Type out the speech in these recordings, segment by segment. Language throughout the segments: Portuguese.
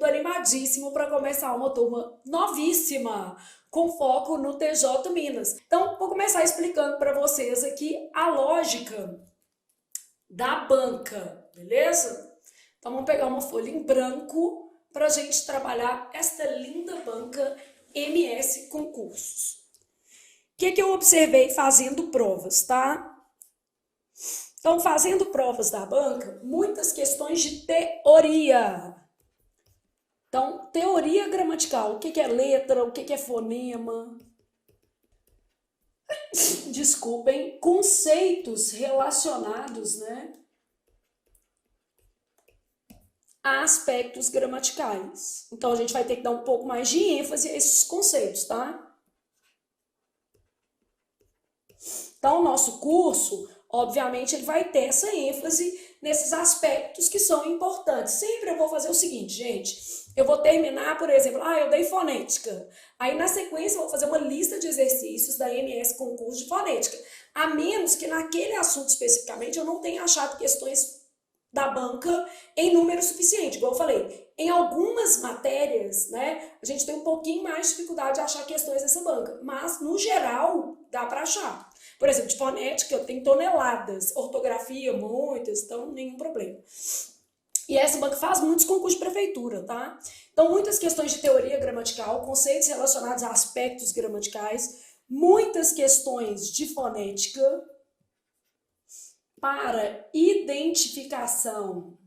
Tô animadíssimo para começar uma turma novíssima, com foco no TJ Minas. Então, vou começar explicando para vocês aqui a lógica da banca, beleza? Então, vamos pegar uma folha em branco para a gente trabalhar esta linda banca MS Concursos. O que eu observei fazendo provas, tá? Então, fazendo provas da banca, muitas questões de teoria. Então, teoria gramatical, o que é letra, o que é fonema. Desculpem, conceitos relacionados, né, a aspectos gramaticais. Então, a gente vai ter que dar um pouco mais de ênfase a esses conceitos, tá? Então, o nosso curso, obviamente, ele vai ter essa ênfase nesses aspectos que são importantes. Sempre eu vou fazer o seguinte, gente. Eu vou terminar, por exemplo, eu dei fonética. Aí, na sequência, eu vou fazer uma lista de exercícios da MS Concurso de Fonética. A menos que naquele assunto especificamente eu não tenha achado questões da banca em número suficiente. Igual eu falei, em algumas matérias, né, a gente tem um pouquinho mais de dificuldade de achar questões dessa banca. Mas, no geral, dá para achar. Por exemplo, de fonética, eu tenho toneladas. Ortografia, muitas, então nenhum problema. E essa banca faz muitos concursos de prefeitura, tá? Então, muitas questões de teoria gramatical, conceitos relacionados a aspectos gramaticais, muitas questões de fonética para identificação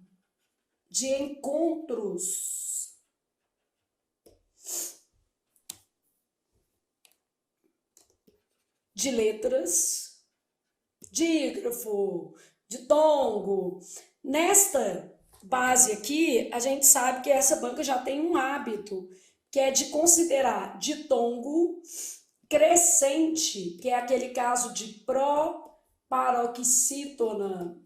de encontros de letras, dígrafo, ditongo. Nesta base aqui, a gente sabe que essa banca já tem um hábito, que é de considerar ditongo crescente, que é aquele caso de proparoxítona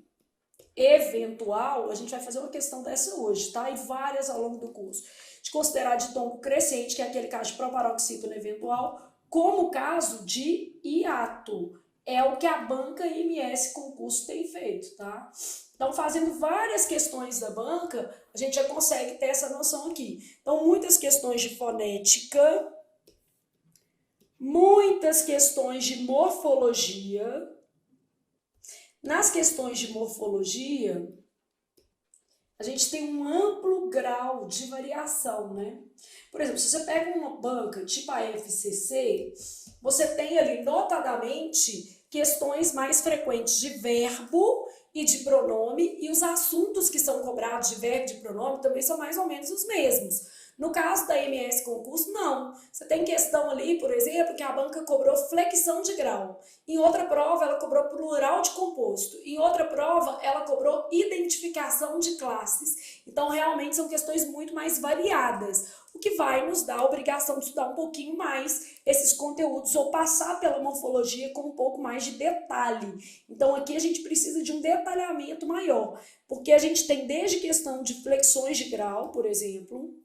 eventual. A gente vai fazer uma questão dessa hoje, tá? E várias ao longo do curso. De considerar ditongo crescente, que é aquele caso de proparoxítona eventual, como caso de hiato. É o que a banca MS Concurso tem feito, tá? Então, fazendo várias questões da banca, a gente já consegue ter essa noção aqui. Então, muitas questões de fonética, muitas questões de morfologia. Nas questões de morfologia, a gente tem um amplo grau de variação, né? Por exemplo, se você pega uma banca tipo a FCC, você tem ali notadamente questões mais frequentes de verbo e de pronome, e os assuntos que são cobrados de verbo e de pronome também são mais ou menos os mesmos. No caso da MS Concurso, não. Você tem questão ali, por exemplo, que a banca cobrou flexão de grau. Em outra prova, ela cobrou plural de composto. Em outra prova, ela cobrou identificação de classes. Então, realmente, são questões muito mais variadas, o que vai nos dar a obrigação de estudar um pouquinho mais esses conteúdos ou passar pela morfologia com um pouco mais de detalhe. Então, aqui a gente precisa de um detalhamento maior, porque a gente tem desde questão de flexões de grau, por exemplo.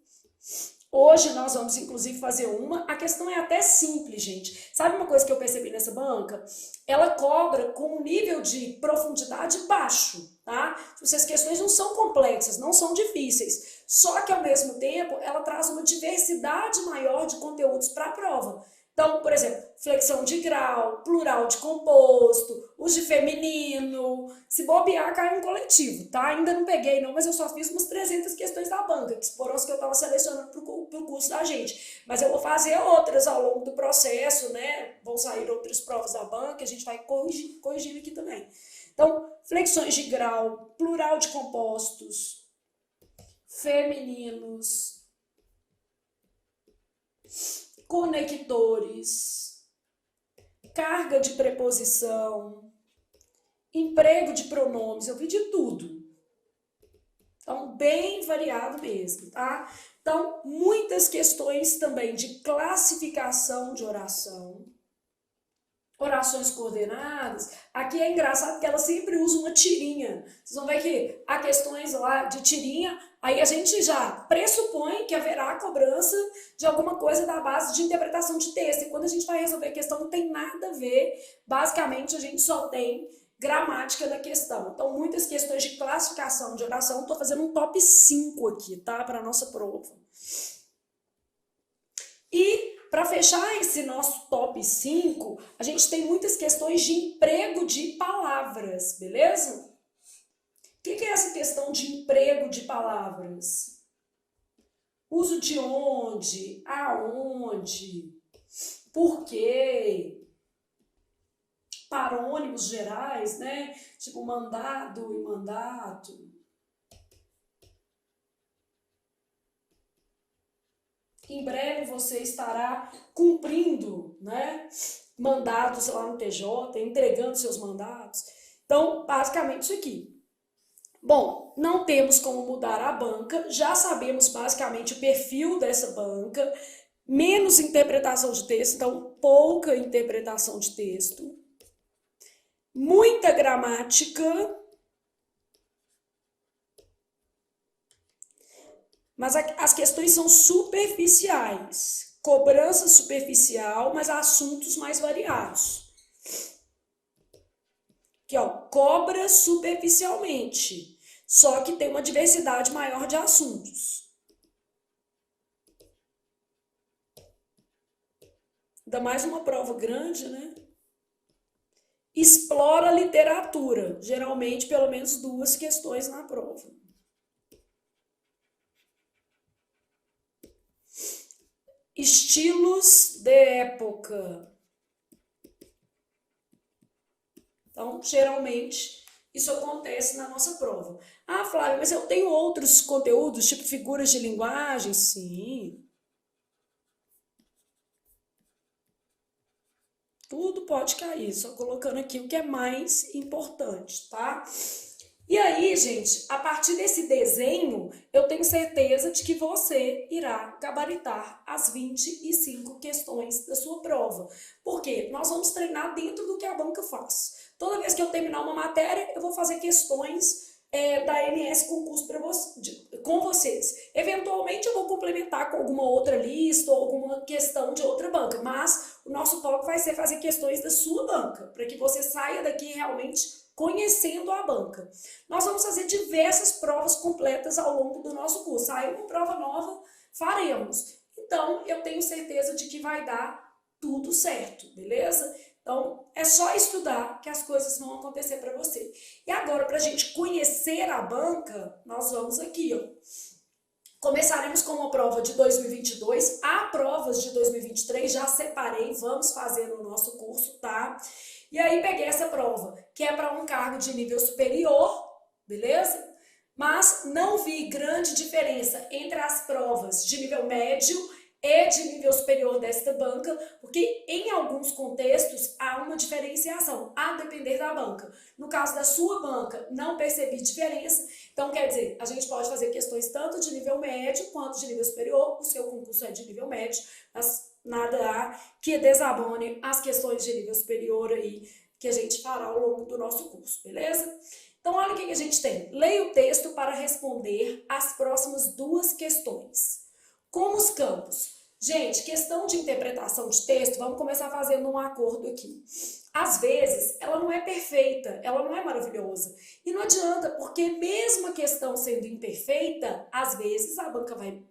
Hoje nós vamos, inclusive, fazer uma. A questão é até simples, gente. Sabe uma coisa que eu percebi nessa banca? Ela cobra com um nível de profundidade baixo, tá? Essas questões não são complexas, não são difíceis. Só que, ao mesmo tempo, ela traz uma diversidade maior de conteúdos para a prova. Então, por exemplo, flexão de grau, plural de composto, os de feminino. Se bobear, cai um coletivo, tá? Ainda não peguei não, mas eu só fiz umas 300 questões da banca, que foram as que eu estava selecionando para o curso da gente. Mas eu vou fazer outras ao longo do processo, né? Vão sair outras provas da banca, a gente vai corrigindo aqui também. Então, flexões de grau, plural de compostos, femininos, conectores, carga de preposição, emprego de pronomes, eu vi de tudo. Então, bem variado mesmo, tá? Então, muitas questões também de classificação de oração, orações coordenadas. Aqui é engraçado que ela sempre usa uma tirinha. Vocês vão ver que há questões lá de tirinha, aí a gente já pressupõe que haverá cobrança de alguma coisa da base de interpretação de texto. E quando a gente vai resolver a questão, não tem nada a ver. Basicamente, a gente só tem gramática da questão. Então, muitas questões de classificação de oração, estou fazendo um top 5 aqui, tá? Para a nossa prova. E para fechar esse nosso top 5, a gente tem muitas questões de emprego de palavras, beleza? O que é essa questão de emprego de palavras? Uso de onde, aonde, por quê, parônimos gerais, né? Tipo mandado e mandato. Em breve você estará cumprindo, né, mandatos lá no TJ, entregando seus mandatos. Então, basicamente isso aqui. Bom, não temos como mudar a banca, já sabemos basicamente o perfil dessa banca, menos interpretação de texto, então pouca interpretação de texto, muita gramática, mas as questões são superficiais, cobrança superficial, mas assuntos mais variados. Aqui, ó, cobra superficialmente, só que tem uma diversidade maior de assuntos. Ainda mais uma prova grande, né? Explora a literatura, geralmente pelo menos 2 questões na prova. Estilos de época. Então, geralmente, isso acontece na nossa prova. Ah, Flávia, mas eu tenho outros conteúdos, tipo figuras de linguagem? Sim. Tudo pode cair, só colocando aqui o que é mais importante, tá? E aí, gente, a partir desse desenho, eu tenho certeza de que você irá gabaritar as 25 questões da sua prova. Por quê? Nós vamos treinar dentro do que a banca faz. Toda vez que eu terminar uma matéria, eu vou fazer questões da MS Concurso com vocês. Eventualmente eu vou complementar com alguma outra lista ou alguma questão de outra banca, mas o nosso foco vai ser fazer questões da sua banca, para que você saia daqui realmente conhecendo a banca. Nós vamos fazer diversas provas completas ao longo do nosso curso. Aí uma prova nova faremos. Então, eu tenho certeza de que vai dar tudo certo, beleza? Então, é só estudar que as coisas vão acontecer para você. E agora, para a gente conhecer a banca, nós vamos aqui, ó. Começaremos com uma prova de 2022. Há provas de 2023, já separei, vamos fazer no nosso curso, tá? E aí peguei essa prova, que é para um cargo de nível superior, beleza? Mas não vi grande diferença entre as provas de nível médio e de nível superior desta banca, porque em alguns contextos há uma diferenciação, a depender da banca. No caso da sua banca, não percebi diferença, então quer dizer, a gente pode fazer questões tanto de nível médio quanto de nível superior, o seu concurso é de nível médio, mas nada há que desabone as questões de nível superior aí, que a gente fará ao longo do nosso curso, beleza? Então, olha o que a gente tem. Leia o texto para responder as próximas 2 questões. Como os campos? Gente, questão de interpretação de texto, vamos começar fazendo um acordo aqui. Às vezes, ela não é perfeita, ela não é maravilhosa. E não adianta, porque mesmo a questão sendo imperfeita, às vezes a banca vai,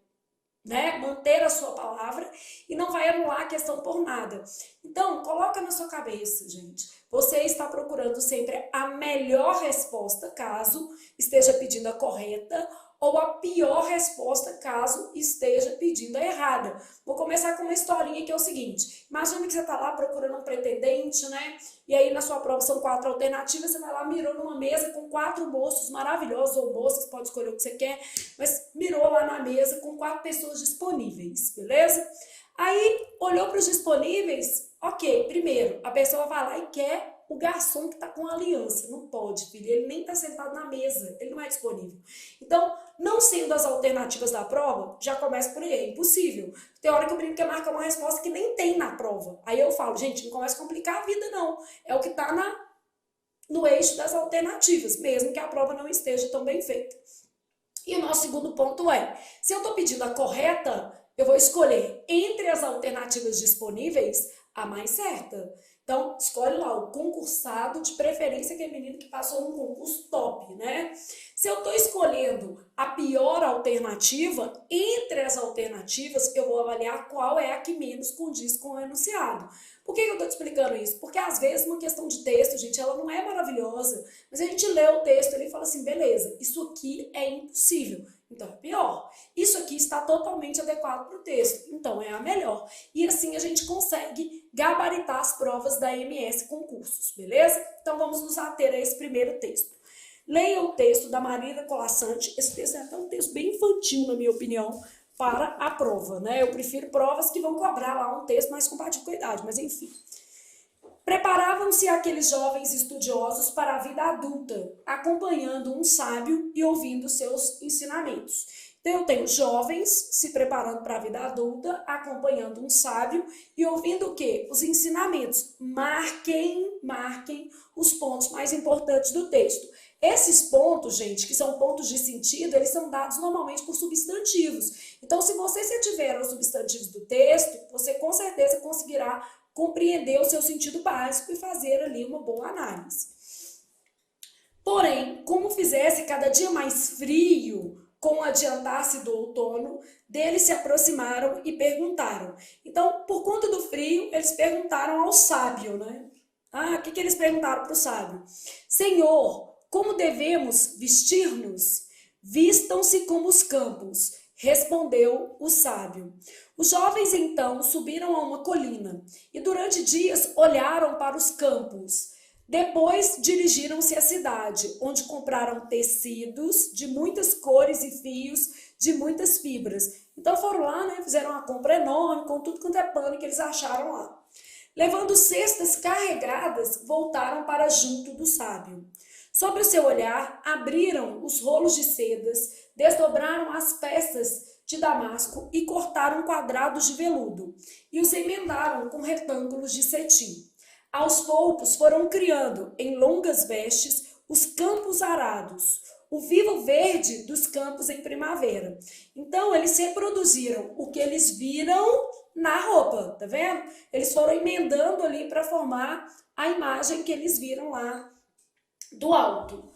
né, manter a sua palavra e não vai anular a questão por nada. Então, coloca na sua cabeça, gente. Você está procurando sempre a melhor resposta, caso esteja pedindo a correta, ou a pior resposta, caso esteja pedindo a errada. Vou começar com uma historinha que é o seguinte. Imagina que você está lá procurando um pretendente, né? E aí na sua prova são 4 alternativas, você vai lá, mirou numa mesa com 4 moços maravilhosos, ou moças, pode escolher o que você quer, mas mirou lá na mesa com 4 pessoas disponíveis, beleza? Aí, olhou para os disponíveis, ok, primeiro, a pessoa vai lá e quer o garçom que está com aliança. Não pode, filho, ele nem está sentado na mesa, ele não é disponível. Então, não sendo as alternativas da prova, já começa por aí, é impossível. Tem hora que o brinco quer marcar uma resposta que nem tem na prova. Aí eu falo, gente, não começa a complicar a vida, não. É o que está no eixo das alternativas, mesmo que a prova não esteja tão bem feita. E o nosso segundo ponto é, se eu estou pedindo a correta, eu vou escolher entre as alternativas disponíveis a mais certa. Então, escolhe lá o concursado, de preferência aquele menino que passou num concurso top, né? Se eu estou escolhendo a pior alternativa, entre as alternativas, eu vou avaliar qual é a que menos condiz com o enunciado. Por que eu estou te explicando isso? Porque às vezes uma questão de texto, gente, ela não é maravilhosa, mas a gente lê o texto ali e fala assim, beleza, isso aqui é impossível, então é pior. Isso aqui está totalmente adequado para o texto, então é a melhor. E assim a gente consegue gabaritar as provas da MS Concursos, beleza? Então vamos nos ater a esse primeiro texto. Leia o texto da Marina Colassante. Esse texto é até um texto bem infantil, na minha opinião, para a prova, né? Eu prefiro provas que vão cobrar lá um texto mais compatível com a idade, mas enfim. Preparavam-se aqueles jovens estudiosos para a vida adulta, acompanhando um sábio e ouvindo seus ensinamentos. Então, eu tenho jovens se preparando para a vida adulta, acompanhando um sábio e ouvindo o quê? Os ensinamentos. Marquem os pontos mais importantes do texto. Esses pontos, gente, que são pontos de sentido, eles são dados normalmente por substantivos. Então, se você se ativer aos substantivos do texto, você com certeza conseguirá compreender o seu sentido básico e fazer ali uma boa análise. Porém, como fizesse cada dia mais frio, com o adiantar-se do outono, deles se aproximaram e perguntaram. Então, por conta do frio, eles perguntaram ao sábio, né? O que eles perguntaram para o sábio? Senhor, como devemos vestir-nos? Vistam-se como os campos, respondeu o sábio. Os jovens então subiram a uma colina e durante dias olharam para os campos. Depois dirigiram-se à cidade, onde compraram tecidos de muitas cores e fios de muitas fibras. Então foram lá, né, fizeram uma compra enorme com tudo quanto é pano que eles acharam lá. Levando cestas carregadas, voltaram para junto do sábio. Sob o seu olhar, abriram os rolos de sedas, desdobraram as peças de damasco e cortaram quadrados de veludo, e os emendaram com retângulos de cetim. Aos poucos foram criando, em longas vestes, os campos arados, o vivo verde dos campos em primavera. Então, eles reproduziram o que eles viram na roupa, tá vendo? Eles foram emendando ali para formar a imagem que eles viram lá do alto.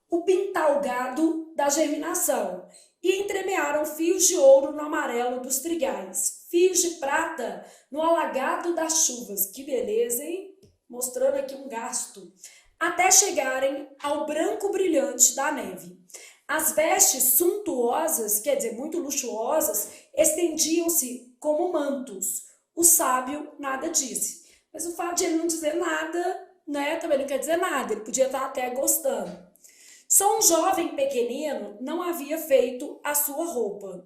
O pintalgado da germinação. E entremearam fios de ouro no amarelo dos trigais, fios de prata no alagado das chuvas. Que beleza, hein? Mostrando aqui um gasto. Até chegarem ao branco brilhante da neve. As vestes suntuosas, quer dizer, muito luxuosas, estendiam-se como mantos. O sábio nada disse. Mas o fato de ele não dizer nada, né, também não quer dizer nada. Ele podia estar até gostando. Só um jovem pequenino não havia feito a sua roupa.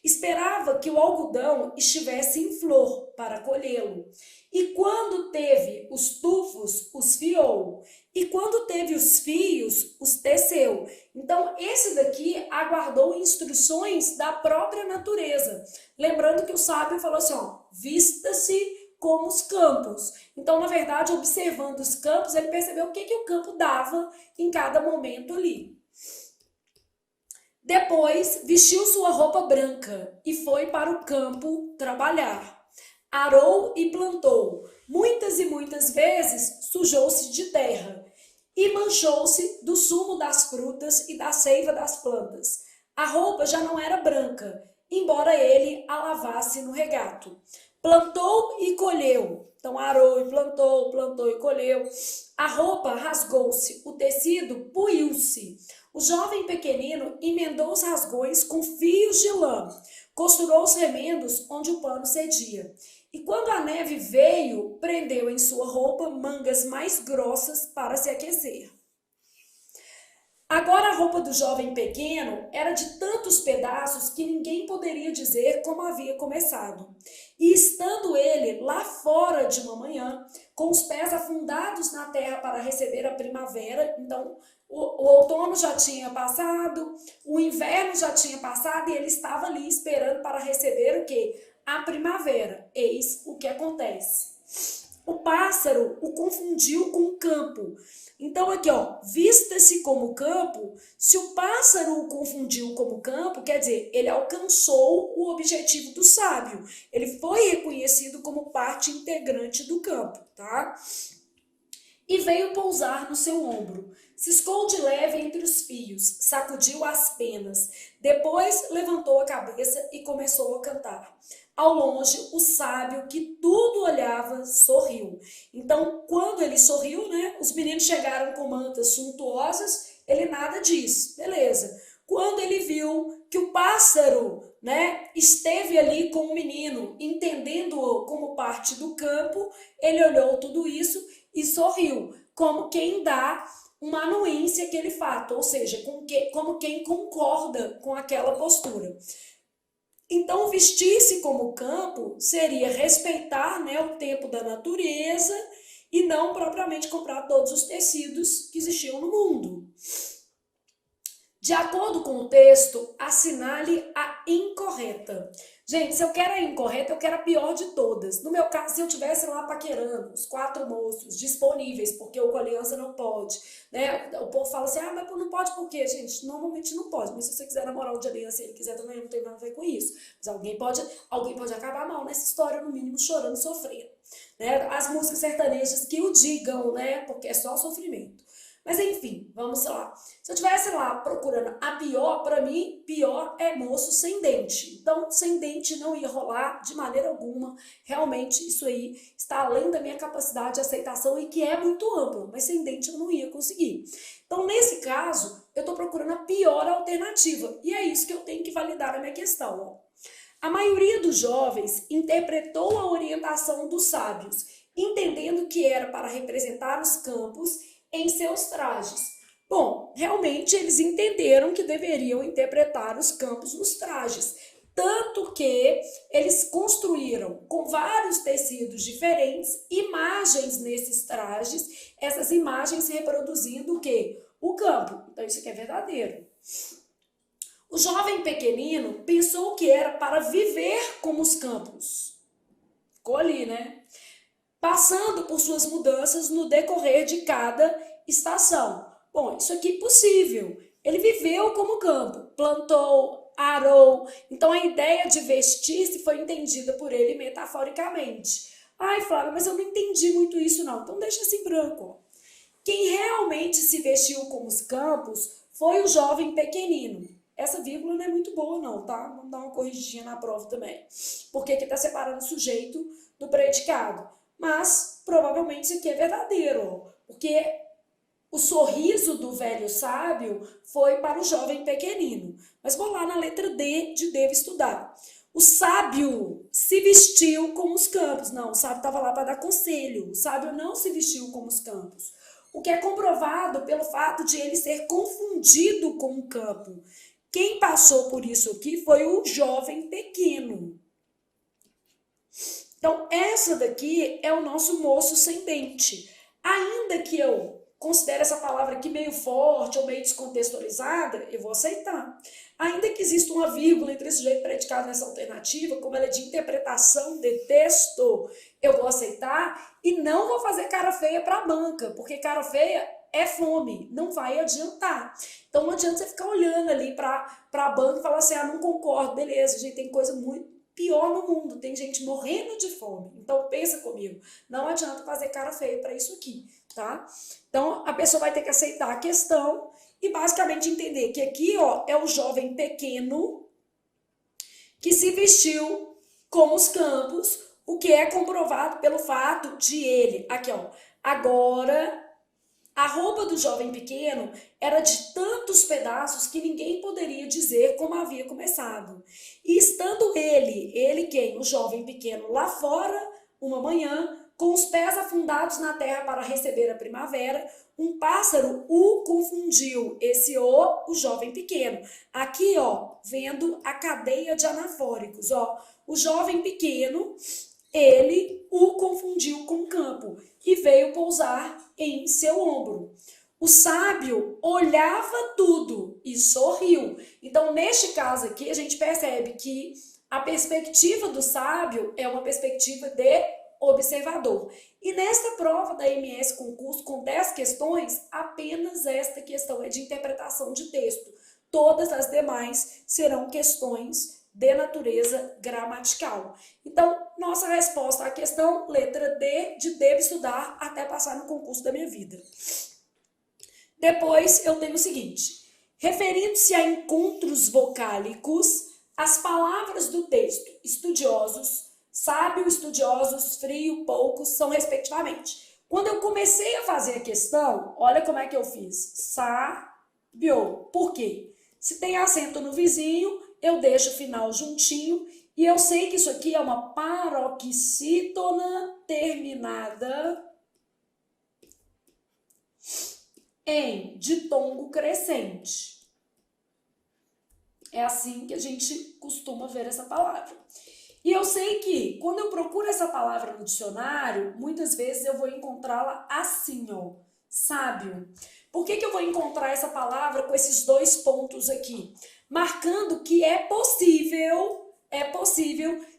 Esperava que o algodão estivesse em flor para colhê-lo. E quando teve os tufos, os fiou. E quando teve os fios, os teceu. Então, esse daqui aguardou instruções da própria natureza. Lembrando que o sábio falou assim, ó, vista-se como os campos. Então, na verdade, observando os campos, ele percebeu o que o campo dava em cada momento ali. Depois, vestiu sua roupa branca e foi para o campo trabalhar. Arou e plantou. Muitas e muitas vezes sujou-se de terra e manchou-se do sumo das frutas e da seiva das plantas. A roupa já não era branca, embora ele a lavasse no regato. Plantou e colheu. Então, arou e plantou, plantou e colheu. A roupa rasgou-se, o tecido puiu-se. O jovem pequenino emendou os rasgões com fios de lã. Costurou os remendos onde o pano cedia. E quando a neve veio, prendeu em sua roupa mangas mais grossas para se aquecer. Agora a roupa do jovem pequeno era de tantos pedaços que ninguém poderia dizer como havia começado. E estando ele lá fora de uma manhã, com os pés afundados na terra para receber a primavera, então o outono já tinha passado, o inverno já tinha passado e ele estava ali esperando para receber o quê? A primavera. Eis o que acontece. O pássaro o confundiu com o campo. Então aqui, ó, vista-se como campo, se o pássaro o confundiu como campo, quer dizer, ele alcançou o objetivo do sábio. Ele foi reconhecido como parte integrante do campo, tá? E veio pousar no seu ombro. Ciscou de leve entre os fios, sacudiu as penas. Depois levantou a cabeça e começou a cantar. Ao longe, o sábio, que tudo olhava, sorriu. Então, quando ele sorriu, né, os meninos chegaram com mantas suntuosas, ele nada diz. Beleza. Quando ele viu que o pássaro, né, esteve ali com o menino, entendendo-o como parte do campo, ele olhou tudo isso e sorriu, como quem dá uma anuência àquele fato, ou seja, como quem concorda com aquela postura. Então, vestir-se como campo seria respeitar, né, o tempo da natureza e não propriamente comprar todos os tecidos que existiam no mundo. De acordo com o texto, assinale a incorreta. Gente, se eu quero a incorreta, eu quero a pior de todas. No meu caso, se eu tivesse lá paquerando os 4 moços disponíveis, porque o com aliança não pode, né? O povo fala assim, mas não pode por quê, gente? Normalmente não pode, mas se você quiser namorar o de aliança e ele quiser também, não tem nada a ver com isso. Mas alguém pode acabar mal nessa história, no mínimo chorando e sofrendo. Né? As músicas sertanejas que o digam, né? Porque é só sofrimento. Mas enfim, vamos lá. Se eu estivesse lá procurando a pior, para mim, pior é moço sem dente. Então, sem dente não ia rolar de maneira alguma. Realmente, isso aí está além da minha capacidade de aceitação e que é muito ampla. Mas sem dente eu não ia conseguir. Então, nesse caso, eu estou procurando a pior alternativa. E é isso que eu tenho que validar na minha questão. Ó. A maioria dos jovens interpretou a orientação dos sábios, entendendo que era para representar os campos em seus trajes. Bom, realmente eles entenderam que deveriam interpretar os campos nos trajes, tanto que eles construíram com vários tecidos diferentes imagens nesses trajes, essas imagens reproduzindo o quê? O campo. Então isso aqui é verdadeiro. O jovem pequenino pensou que era para viver como os campos. Ficou ali, né? Passando por suas mudanças no decorrer de cada estação. Bom, isso aqui é possível. Ele viveu como campo, plantou, arou. Então a ideia de vestir-se foi entendida por ele metaforicamente. Ai, Flávia, mas eu não entendi muito isso não. Então deixa assim branco. Quem realmente se vestiu como os campos foi o jovem pequenino. Essa vírgula não é muito boa não, tá? Vamos dar uma corrigidinha na prova também. Porque aqui está separando o sujeito do predicado. Mas, provavelmente, isso aqui é verdadeiro, porque o sorriso do velho sábio foi para o jovem pequenino. Mas vou lá na letra D de deve estudar. O sábio se vestiu como os campos. Não, o sábio estava lá para dar conselho. O sábio não se vestiu como os campos. O que é comprovado pelo fato de ele ser confundido com o campo. Quem passou por isso aqui foi o jovem pequeno. Então, essa daqui é o nosso moço sem dente. Ainda que eu considere essa palavra aqui meio forte ou meio descontextualizada, eu vou aceitar. Ainda que exista uma vírgula entre esse sujeito predicado nessa alternativa, como ela é de interpretação de texto, eu vou aceitar e não vou fazer cara feia para a banca, porque cara feia é fome, não vai adiantar. Então, não adianta você ficar olhando ali para a banca e falar assim, não concordo, beleza, gente, tem coisa muito pior no mundo, tem gente morrendo de fome. Então pensa comigo, não adianta fazer cara feia para isso aqui, tá? Então a pessoa vai ter que aceitar a questão e basicamente entender que aqui, ó, é o jovem pequeno que se vestiu como os campos, o que é comprovado pelo fato de ele, aqui ó, agora a roupa do jovem pequeno era de tantos pedaços que ninguém poderia dizer como havia começado. E estando ele quem? O jovem pequeno lá fora, uma manhã, com os pés afundados na terra para receber a primavera, um pássaro o confundiu, o jovem pequeno. Aqui, ó, vendo a cadeia de anafóricos, ó, o jovem pequeno, ele o confundiu com o campo e veio pousar em seu ombro. O sábio olhava tudo e sorriu. Então, neste caso aqui, a gente percebe que a perspectiva do sábio é uma perspectiva de observador. E nesta prova da MS Concurso, com 10 questões, apenas esta questão é de interpretação de texto. Todas as demais serão questões de natureza gramatical. Então, nossa resposta à questão, letra D, de devo estudar até passar no concurso da minha vida. Depois, eu tenho o seguinte: referindo-se a encontros vocálicos, as palavras do texto estudiosos, sábio, estudiosos, frio, poucos, são respectivamente. Quando eu comecei a fazer a questão, olha como é que eu fiz. Sábio. Por quê? Se tem acento no vizinho, eu deixo o final juntinho. E eu sei que isso aqui é uma paroxítona terminada em ditongo crescente. É assim que a gente costuma ver essa palavra. E eu sei que quando eu procuro essa palavra no dicionário, muitas vezes eu vou encontrá-la assim, ó, sábio. Por que eu vou encontrar essa palavra com esses dois pontos aqui? Marcando que é possível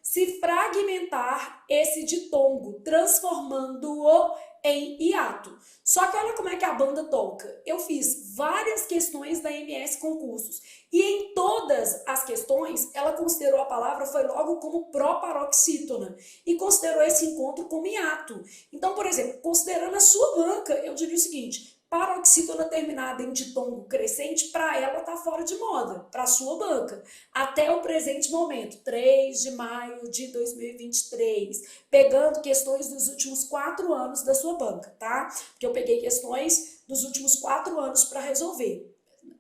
se fragmentar esse ditongo, transformando-o em hiato. Só que olha como é que a banda toca. Eu fiz várias questões da MS Concursos e em todas as questões ela considerou a palavra, foi logo como proparoxítona e considerou esse encontro como hiato. Então, por exemplo, considerando a sua banca, eu diria o seguinte: paroxítona terminada em ditongo crescente, para ela tá fora de moda, para a sua banca. Até o presente momento, 3 de maio de 2023, pegando questões dos últimos 4 anos da sua banca, tá? Porque eu peguei questões dos últimos 4 anos para resolver.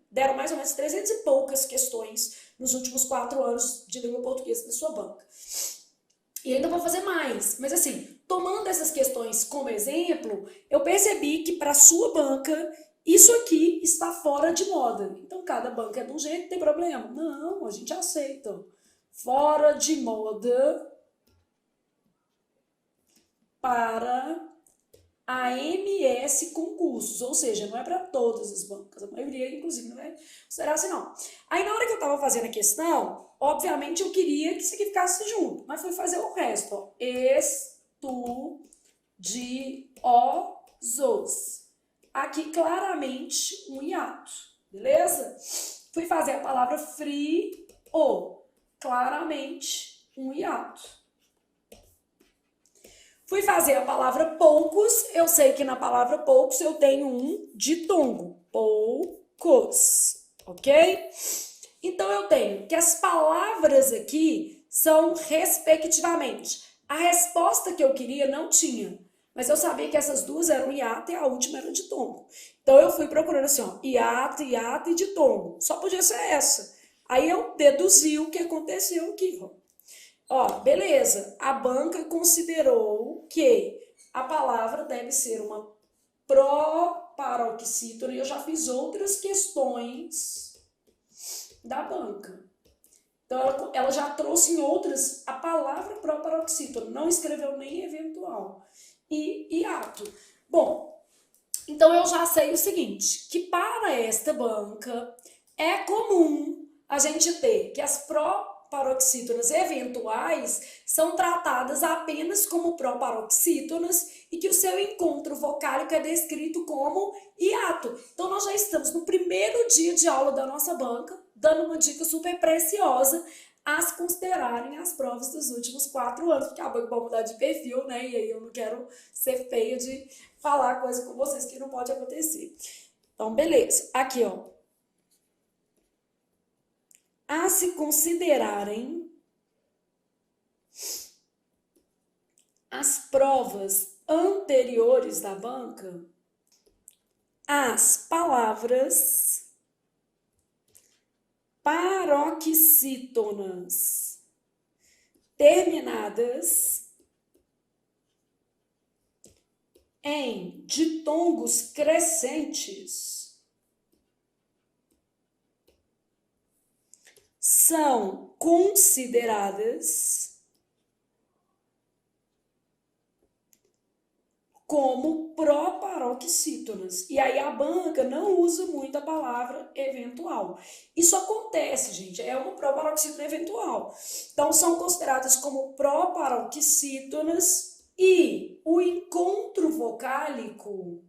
Deram mais ou menos 300 e poucas questões nos últimos 4 anos de língua portuguesa da sua banca. E ainda vou fazer mais, mas assim, tomando essas questões como exemplo, eu percebi que para a sua banca, isso aqui está fora de moda. Então, cada banca é de um jeito, tem problema? Não, a gente aceita. Fora de moda para a MS Concursos, ou seja, não é para todas as bancas, a maioria, inclusive, não vai considerar assim, não. Aí, na hora que eu estava fazendo a questão, obviamente eu queria que isso aqui ficasse junto, mas fui fazer o resto, ó. Estudiosos. Aqui, claramente, um hiato, beleza? Fui fazer a palavra frio, claramente, um hiato. Fui fazer a palavra poucos, eu sei que na palavra poucos eu tenho um ditongo, poucos, ok? Então eu tenho que as palavras aqui são respectivamente. A resposta que eu queria não tinha, mas eu sabia que essas duas eram hiato e a última era ditongo. Então eu fui procurando assim, ó, hiato e ditongo, só podia ser essa. Aí eu deduzi o que aconteceu aqui, ó. Ó, beleza, a banca considerou que a palavra deve ser uma proparoxítona e eu já fiz outras questões da banca. Então, ela já trouxe em outras a palavra proparoxítona, não escreveu nem eventual. E hiato. Bom, então eu já sei o seguinte, que para esta banca é comum a gente ter que as proparoxítonas eventuais são tratadas apenas como proparoxítonas e que o seu encontro vocálico é descrito como hiato. Então, nós já estamos no primeiro dia de aula da nossa banca, dando uma dica super preciosa a se considerarem as provas dos últimos 4 anos, porque a banca vai mudar de perfil, né? E aí eu não quero ser feia de falar coisa com vocês que não pode acontecer. Então, beleza. Aqui, ó. A se considerarem as provas anteriores da banca, as palavras paroxítonas terminadas em ditongos crescentes são consideradas como proparoxítonas. E aí a banca não usa muito a palavra eventual. Isso acontece, gente, é uma proparoxítona eventual. Então, são consideradas como proparoxítonas E o encontro vocálico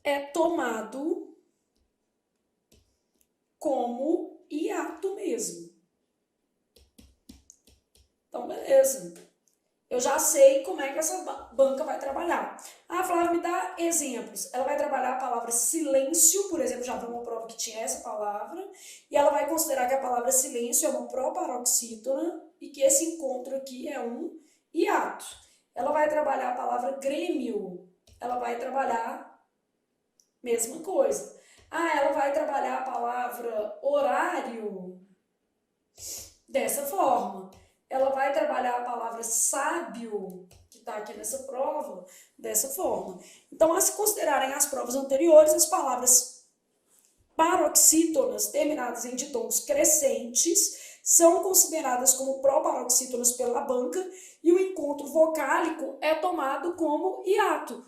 é tomado como hiato mesmo. Então, beleza. Eu já sei como é que essa banca vai trabalhar. Ah, Flávia, me dá exemplos. Ela vai trabalhar a palavra silêncio, por exemplo, já vi uma prova que tinha essa palavra, e ela vai considerar que a palavra silêncio é uma proparoxítona e que esse encontro aqui é um hiato. Ela vai trabalhar a palavra grêmio, ela vai trabalhar mesma coisa. Ah, ela vai trabalhar a palavra horário dessa forma. Ela vai trabalhar a palavra sábio, que está aqui nessa prova, dessa forma. Então, a se considerarem as provas anteriores, as palavras paroxítonas terminadas em ditongos crescentes são consideradas como proparoxítonas pela banca e o encontro vocálico é tomado como hiato.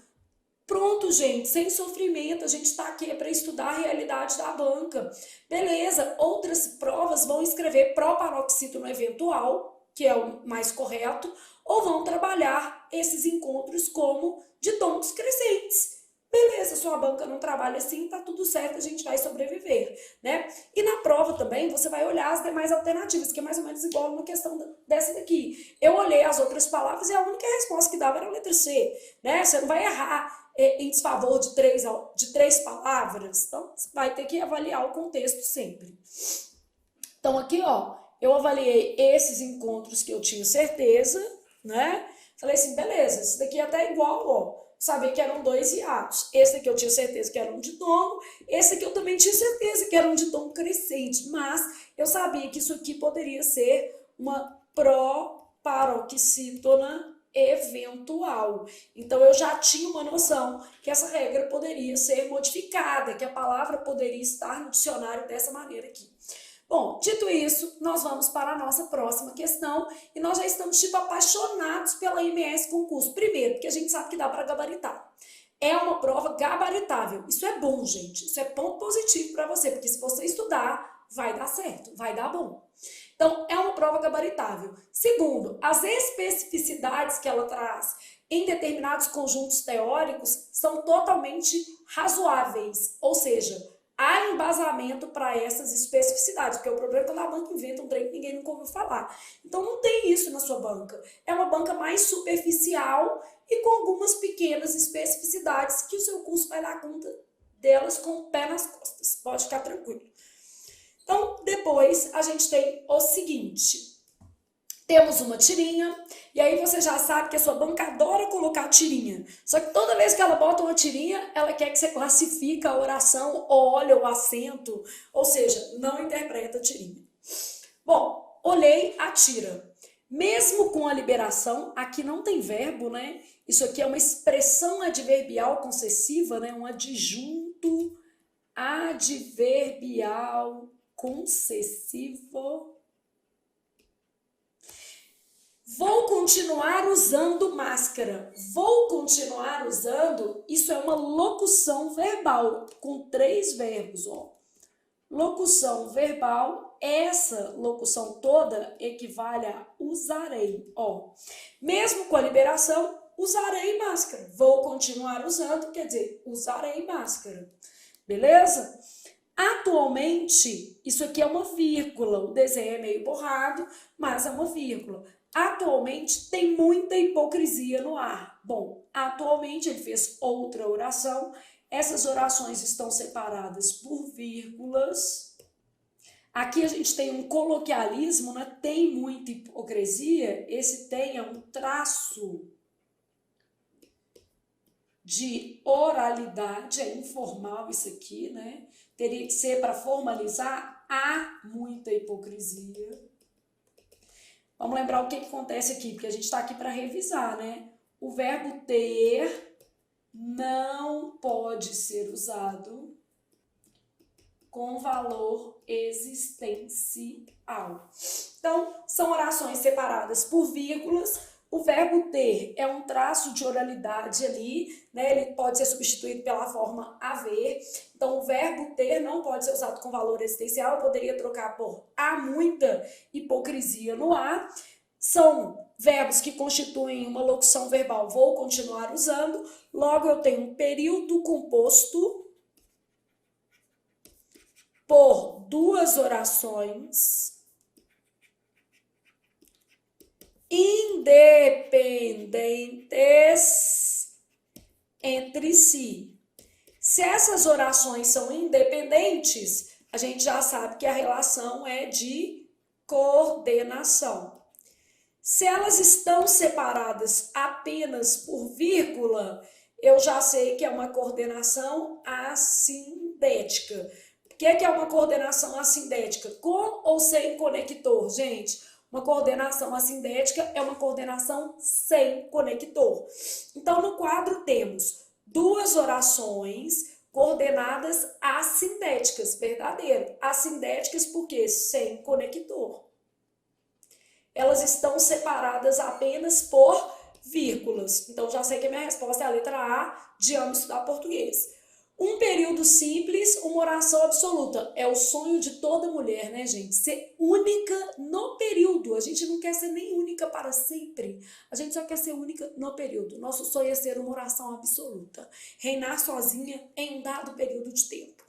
Pronto, gente, sem sofrimento, a gente está aqui para estudar a realidade da banca. Beleza, outras provas vão escrever proparoxítono eventual, que é o mais correto, ou vão trabalhar esses encontros como ditongos crescentes. Beleza, sua banca não trabalha assim, tá tudo certo, a gente vai sobreviver, né? E na prova também você vai olhar as demais alternativas, que é mais ou menos igual na questão dessa daqui. Eu olhei as outras palavras e a única resposta que dava era a letra C, né? Você não vai errar em desfavor de três palavras, então você vai ter que avaliar o contexto sempre. Então aqui, ó, eu avaliei esses encontros que eu tinha certeza, né? Falei assim, beleza, esse daqui é até igual, ó. Sabia que eram dois hiatos. Esse daqui eu tinha certeza que era um ditongo, esse aqui eu também tinha certeza que era um ditongo crescente, mas eu sabia que isso aqui poderia ser uma proparoxítona eventual. Então eu já tinha uma noção que essa regra poderia ser modificada, que a palavra poderia estar no dicionário dessa maneira aqui. Bom, dito isso, nós vamos para a nossa próxima questão e nós já estamos tipo apaixonados pela MS Concurso. Primeiro, porque a gente sabe que dá para gabaritar. É uma prova gabaritável. Isso é bom, gente. Isso é ponto positivo para você, porque se você estudar, vai dar certo, vai dar bom. Então, é uma prova gabaritável. Segundo, as especificidades que ela traz em determinados conjuntos teóricos são totalmente razoáveis, ou seja, há embasamento para essas especificidades, porque o problema é quando a banca inventa um trem que ninguém nunca ouviu falar. Então não tem isso na sua banca. É uma banca mais superficial e com algumas pequenas especificidades que o seu curso vai dar conta delas com o pé nas costas. Pode ficar tranquilo. Então, depois a gente tem o seguinte. Temos uma tirinha, e aí você já sabe que a sua banca adora colocar tirinha. Só que toda vez que ela bota uma tirinha, ela quer que você classifique a oração, ou olha o acento, ou seja, não interpreta a tirinha. Bom, olhei a tira. Mesmo com a liberação, aqui não tem verbo, né? Isso aqui é uma expressão adverbial concessiva, né? Um adjunto adverbial concessivo. Vou continuar usando máscara. Vou continuar usando, isso é uma locução verbal, com 3 verbos, ó. Locução verbal, essa locução toda equivale a usarei, ó. Mesmo com a liberação, usarei máscara. Vou continuar usando, quer dizer, usarei máscara. Beleza? Atualmente, isso aqui é uma vírgula, o desenho é meio borrado, mas é uma vírgula. Atualmente tem muita hipocrisia no ar. Bom, atualmente ele fez outra oração. Essas orações estão separadas por vírgulas. Aqui a gente tem um coloquialismo, né? Tem muita hipocrisia. Esse tem é um traço de oralidade, é informal isso aqui, né? Teria que ser para formalizar, há muita hipocrisia. Vamos lembrar o que acontece aqui, porque a gente está aqui para revisar, né? O verbo ter não pode ser usado com valor existencial. Então, são orações separadas por vírgulas. O verbo ter é um traço de oralidade ali, né? Ele pode ser substituído pela forma haver. Então, o verbo ter não pode ser usado com valor existencial. Eu poderia trocar por há muita hipocrisia no ar. São verbos que constituem uma locução verbal vou continuar usando, logo eu tenho um período composto por duas orações independentes entre si. Se essas orações são independentes, a gente já sabe que a relação é de coordenação. Se elas estão separadas apenas por vírgula, eu já sei que é uma coordenação assindética. O que é uma coordenação assindética? Com ou sem conector, gente? Uma coordenação assindética é uma coordenação sem conector. Então, no quadro temos duas orações coordenadas assindéticas, verdadeiro. Assindéticas porque sem conector. Elas estão separadas apenas por vírgulas. Então, já sei que a minha resposta é a letra A de amo estudar português. Um período simples, uma oração absoluta. É o sonho de toda mulher, né, gente? Ser única no período. A gente não quer ser nem única para sempre. A gente só quer ser única no período. Nosso sonho é ser uma oração absoluta. Reinar sozinha em um dado período de tempo.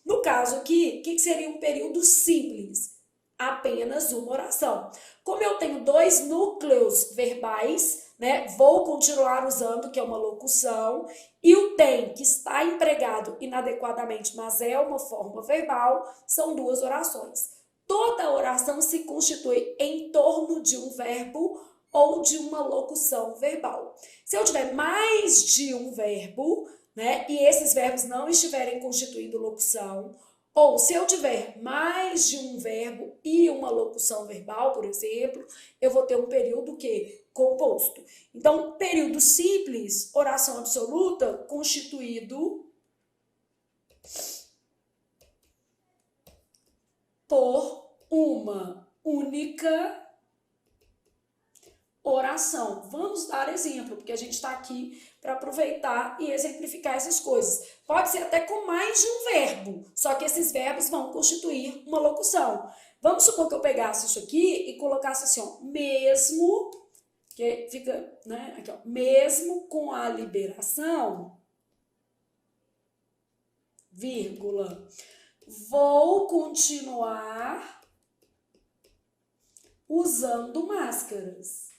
No caso aqui, o que seria um período simples? Apenas uma oração. Como eu tenho dois núcleos verbais, né, vou continuar usando, que é uma locução, e o tem, que está empregado inadequadamente, mas é uma forma verbal, são duas orações. Toda oração se constitui em torno de um verbo ou de uma locução verbal. Se eu tiver mais de um verbo, né, e esses verbos não estiverem constituindo locução, ou se eu tiver mais de um verbo e uma locução verbal, por exemplo, eu vou ter um período que composto. Então, período simples, oração absoluta, constituído por uma única oração. Vamos dar exemplo, porque a gente está aqui para aproveitar e exemplificar essas coisas. Pode ser até com mais de um verbo, só que esses verbos vão constituir uma locução. Vamos supor que eu pegasse isso aqui e colocasse assim, ó, mesmo, que fica, né, aqui, ó, mesmo com a liberação, vírgula, vou continuar usando máscaras.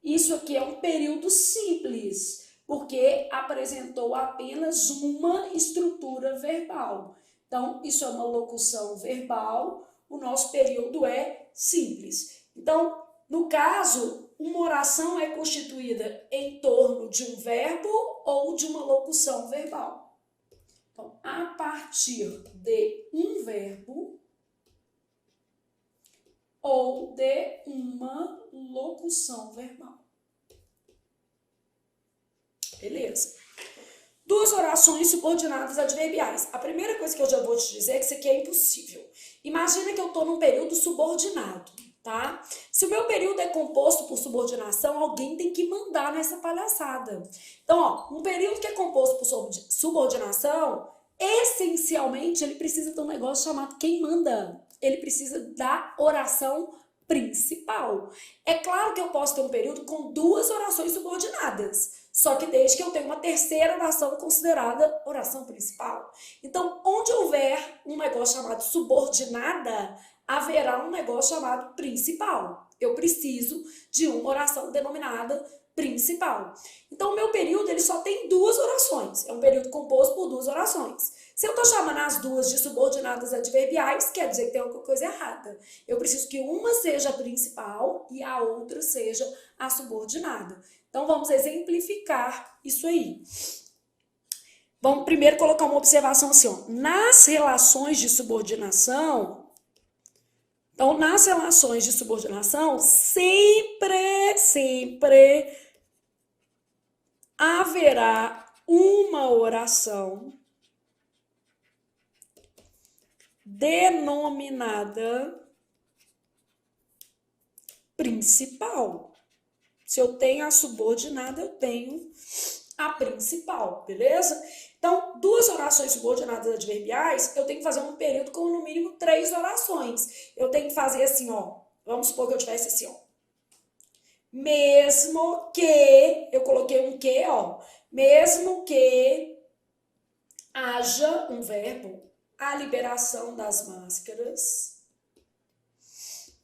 Isso aqui é um período simples, porque apresentou apenas uma estrutura verbal. Então, isso é uma locução verbal, o nosso período é simples. Então, no caso, uma oração é constituída em torno de um verbo ou de uma locução verbal. Então, a partir de um verbo ou de uma locução verbal. Beleza? Duas orações subordinadas adverbiais. A primeira coisa que eu já vou te dizer é que isso aqui é impossível. Imagina que eu estou num período subordinado, tá? Se o meu período é composto por subordinação, alguém tem que mandar nessa palhaçada. Então, ó, um período que é composto por subordinação, essencialmente, ele precisa de um negócio chamado quem manda. Ele precisa da oração principal. É claro que eu posso ter um período com duas orações subordinadas, só que desde que eu tenha uma terceira oração considerada oração principal. Então, onde houver um negócio chamado subordinada, haverá um negócio chamado principal. Eu preciso de uma oração denominada principal. Então, o meu período ele só tem duas orações. É um período composto por duas orações. Se eu estou chamando as duas de subordinadas adverbiais, quer dizer que tem alguma coisa errada. Eu preciso que uma seja a principal e a outra seja a subordinada. Então, vamos exemplificar isso aí. Vamos primeiro colocar uma observação assim, ó. Nas relações de subordinação, então, nas relações de subordinação, sempre haverá uma oração denominada principal. Se eu tenho a subordinada, eu tenho a principal, beleza? Então, duas orações subordinadas adverbiais, eu tenho que fazer um período com no mínimo 3 orações. Eu tenho que fazer assim, ó, Vamos supor que eu tivesse assim, ó. Mesmo que, eu coloquei um que, ó. Mesmo que haja um verbo, a liberação das máscaras.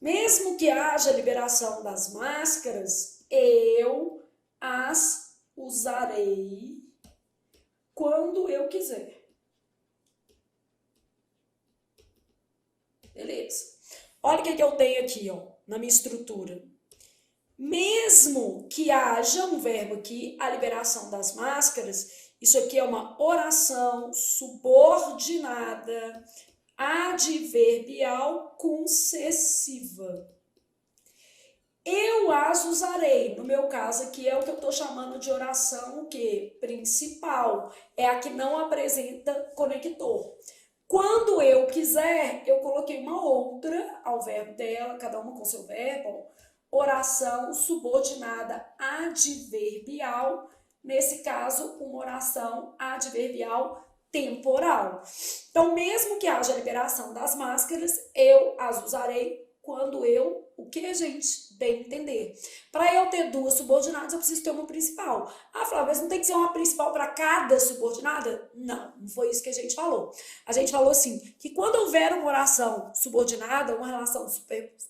Mesmo que haja liberação das máscaras, eu as usarei quando eu quiser. Beleza. Olha o que eu tenho aqui, ó, na minha estrutura. Mesmo que haja um verbo aqui, a liberação das máscaras, isso aqui é uma oração subordinada, adverbial concessiva. Eu as usarei, no meu caso aqui é o que eu estou chamando de oração o quê? Principal, é a que não apresenta conector. Quando eu quiser, eu coloquei uma outra ao verbo dela, cada uma com seu verbo, oração subordinada adverbial, nesse caso, uma oração adverbial temporal. Então, mesmo que haja liberação das máscaras, eu as usarei quando eu, o que, gente? Bem entender. Para eu ter duas subordinadas, eu preciso ter uma principal. Ah, Flávia, mas não tem que ser uma principal para cada subordinada? Não, não foi isso que a gente falou. A gente falou assim, que quando houver uma oração subordinada, uma relação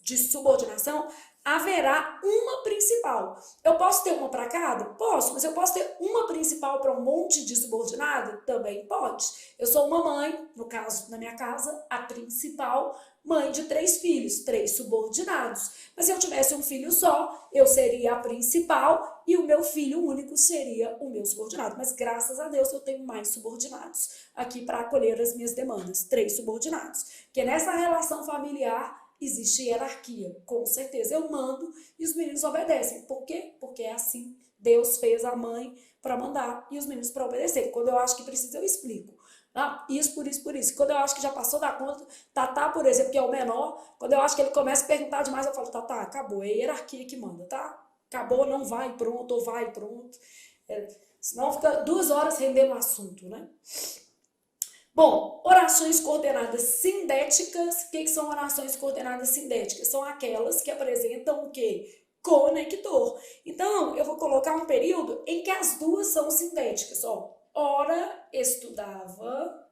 de subordinação, haverá uma principal. Eu posso ter uma para cada? Posso, mas eu posso ter uma principal para um monte de subordinada? Também pode. Eu sou uma mãe, no caso, na minha casa, a principal, mãe de 3 filhos, 3 subordinados. Mas se eu tivesse um filho só, eu seria a principal e o meu filho único seria o meu subordinado. Mas graças a Deus eu tenho mais subordinados aqui para acolher as minhas demandas, 3 subordinados. Porque nessa relação familiar existe hierarquia, com certeza. Eu mando e os meninos obedecem. Por quê? Porque é assim. Deus fez a mãe para mandar e os meninos para obedecer. Quando eu acho que precisa, eu explico. Ah, isso, por isso, por isso. Quando eu acho que já passou da conta, Tatá, por exemplo, que é o menor, quando eu acho que ele começa a perguntar demais, eu falo, Tatá, acabou, é a hierarquia que manda, tá? Acabou, não vai, pronto, ou vai, pronto. Senão fica 2 horas rendendo o assunto, né? Bom, orações coordenadas sindéticas. O que são orações coordenadas sindéticas? São aquelas que apresentam o quê? Conector. Então, eu vou colocar um período em que as duas são sindéticas, ó. Ora, estudava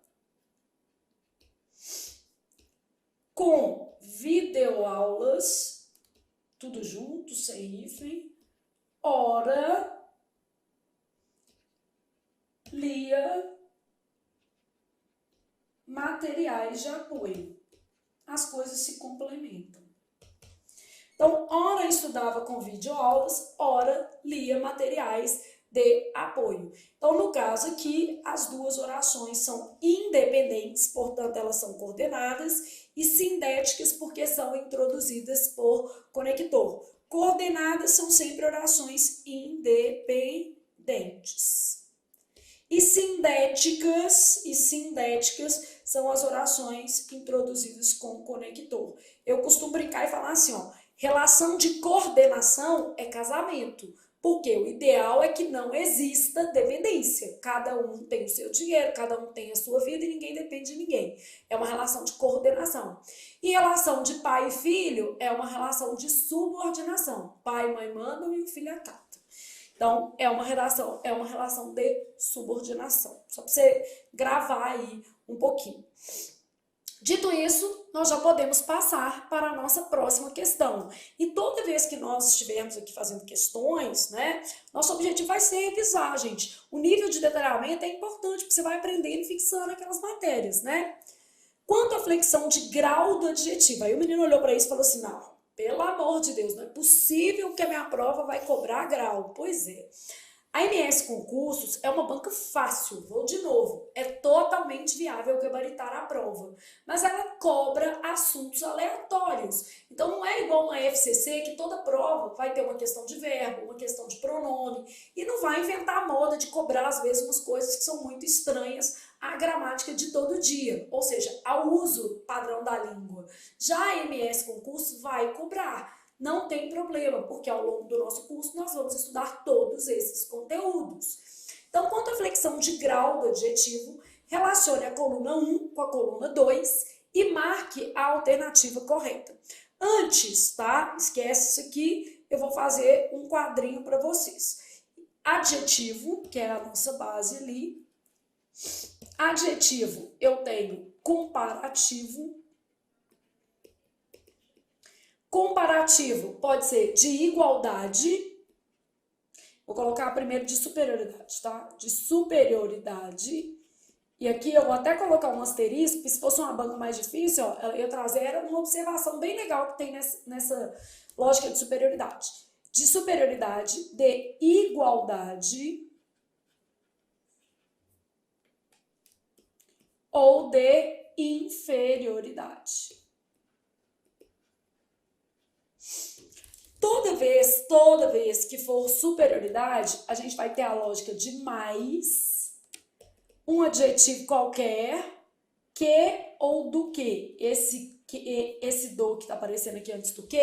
com videoaulas, tudo junto, sem hífen. Ora, lia materiais de apoio. As coisas se complementam. Então, ora estudava com videoaulas, ora lia materiais de apoio. Então, no caso aqui, as duas orações são independentes, portanto, elas são coordenadas, e sindéticas porque são introduzidas por conector. Coordenadas são sempre orações independentes. E sindéticas são as orações introduzidas com conector. Eu costumo brincar e falar assim, ó, relação de coordenação é casamento. Porque o ideal é que não exista dependência. Cada um tem o seu dinheiro, cada um tem a sua vida e ninguém depende de ninguém. É uma relação de coordenação. E relação de pai e filho é uma relação de subordinação. Pai e mãe mandam e o filho acata. Então, é uma relação de subordinação. Só para você gravar aí um pouquinho. Dito isso, nós já podemos passar para a nossa próxima questão. E toda vez que nós estivermos aqui fazendo questões, né, nosso objetivo vai ser revisar, gente. O nível de detalhamento é importante, porque você vai aprendendo e fixando aquelas matérias, né? Quanto à flexão de grau do adjetivo, aí o menino olhou para isso e falou assim, não, pelo amor de Deus, não é possível que a minha prova vai cobrar grau. Pois é. A MS Concursos é uma banca fácil, vou de novo, é totalmente viável gabaritar a prova, mas ela cobra assuntos aleatórios. Então não é igual uma FCC que toda prova vai ter uma questão de verbo, uma questão de pronome e não vai inventar a moda de cobrar às vezes umas coisas que são muito estranhas à gramática de todo dia, ou seja, ao uso padrão da língua. Já a MS Concursos vai cobrar. Não tem problema, porque ao longo do nosso curso nós vamos estudar todos esses conteúdos. Então, quanto à flexão de grau do adjetivo, relacione a coluna 1 com a coluna 2 e marque a alternativa correta. Antes, tá? Esquece isso aqui, eu vou fazer um quadrinho para vocês. Adjetivo, que é a nossa base ali. Adjetivo, eu tenho comparativo. Comparativo pode ser de igualdade. Vou colocar primeiro de superioridade, tá? De superioridade. E aqui eu vou até colocar um asterisco, porque se fosse uma banca mais difícil, ó, eu ia trazer uma observação bem legal que tem nessa lógica de superioridade. De superioridade, de igualdade ou de inferioridade. Toda vez que for superioridade, a gente vai ter a lógica de mais, um adjetivo qualquer, que ou do que. Esse do que tá aparecendo aqui antes do que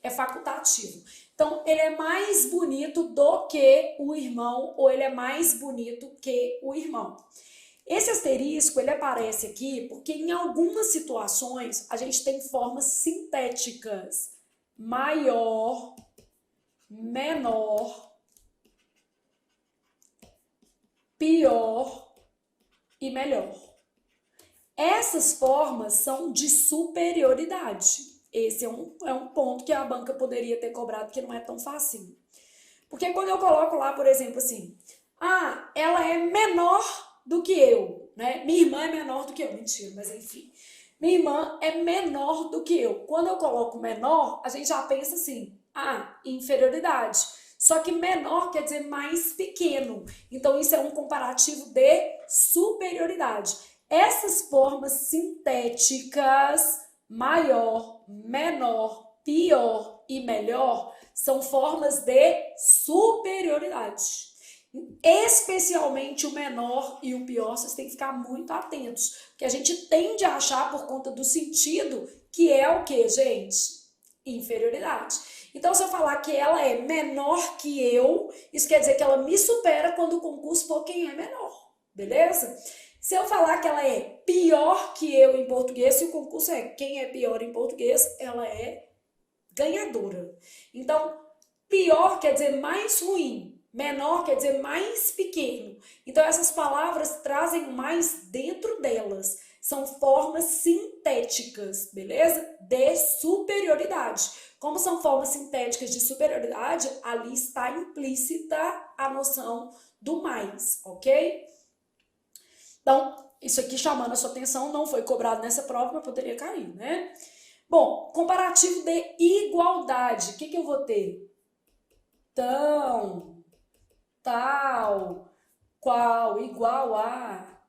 é facultativo. Então, ele é mais bonito do que o irmão ou ele é mais bonito que o irmão. Esse asterisco, ele aparece aqui porque em algumas situações a gente tem formas sintéticas. Maior, menor, pior e melhor. Essas formas são de superioridade. Esse é um ponto que a banca poderia ter cobrado, que não é tão fácil. Porque quando eu coloco lá, por exemplo, assim, ela é menor do que eu, né? Minha irmã é menor do que eu. Mentira, mas enfim. Minha irmã é menor do que eu. Quando eu coloco menor, a gente já pensa assim, inferioridade. Só que menor quer dizer mais pequeno. Então, isso é um comparativo de superioridade. Essas formas sintéticas, maior, menor, pior e melhor, são formas de superioridade. Especialmente o menor e o pior, vocês têm que ficar muito atentos, porque a gente tende a achar por conta do sentido que é o que, gente? Inferioridade. Então, se eu falar que ela é menor que eu, isso quer dizer que ela me supera quando o concurso for quem é menor, beleza? Se eu falar que ela é pior que eu em português, se o concurso é quem é pior em português, ela é ganhadora. Então, pior quer dizer mais ruim. Menor quer dizer mais pequeno. Então, essas palavras trazem mais dentro delas. São formas sintéticas, beleza? De superioridade. Como são formas sintéticas de superioridade, ali está implícita a noção do mais, ok? Então, isso aqui chamando a sua atenção, não foi cobrado nessa prova, mas poderia cair, né? Bom, comparativo de igualdade. O que eu vou ter? Tão, tal, qual, igual a,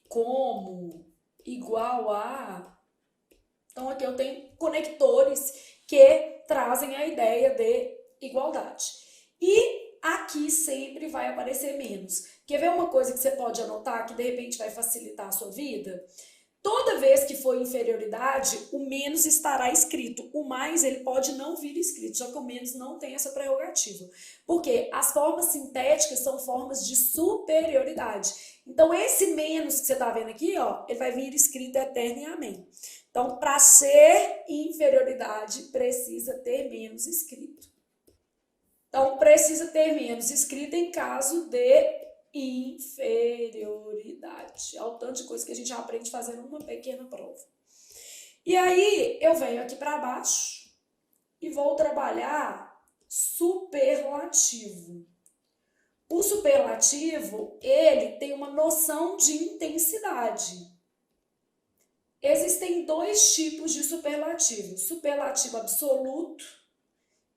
como, igual a. Então, aqui eu tenho conectores que trazem a ideia de igualdade. E aqui sempre vai aparecer menos. Quer ver uma coisa que você pode anotar que de repente vai facilitar a sua vida? Toda vez que for inferioridade, o menos estará escrito. O mais, ele pode não vir escrito, só que o menos não tem essa prerrogativa. Porque as formas sintéticas são formas de superioridade. Então, esse menos que você está vendo aqui, ó, ele vai vir escrito eterno e amém. Então, para ser inferioridade, precisa ter menos escrito. Então, precisa ter menos escrito em caso de inferioridade. É o tanto de coisa que a gente aprende fazendo uma pequena prova. E aí, eu venho aqui para baixo e vou trabalhar superlativo. O superlativo, ele tem uma noção de intensidade. Existem dois tipos de superlativo. Superlativo absoluto,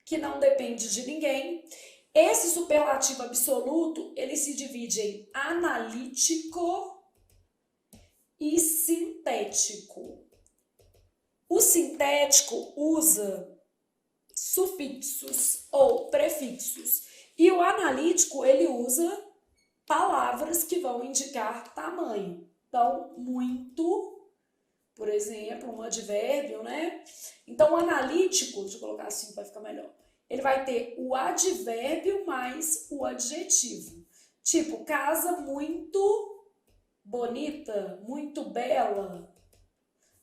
que não depende de ninguém. Esse superlativo absoluto, ele se divide em analítico e sintético. O sintético usa sufixos ou prefixos. E o analítico, ele usa palavras que vão indicar tamanho. Então, muito, por exemplo, um advérbio, né? Então, o analítico, deixa eu colocar assim para ficar melhor. Ele vai ter o advérbio mais o adjetivo. Tipo, casa muito bonita, muito bela.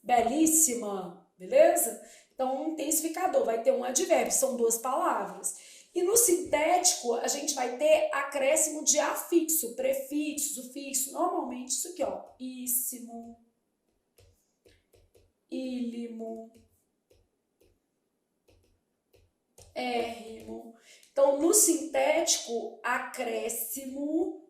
belíssima, beleza? Então, um intensificador vai ter um advérbio, são duas palavras. E no sintético, a gente vai ter acréscimo de afixo, prefixo, sufixo, normalmente isso aqui, ó, íssimo, ílimo, érrimo. Então, no sintético, acréscimo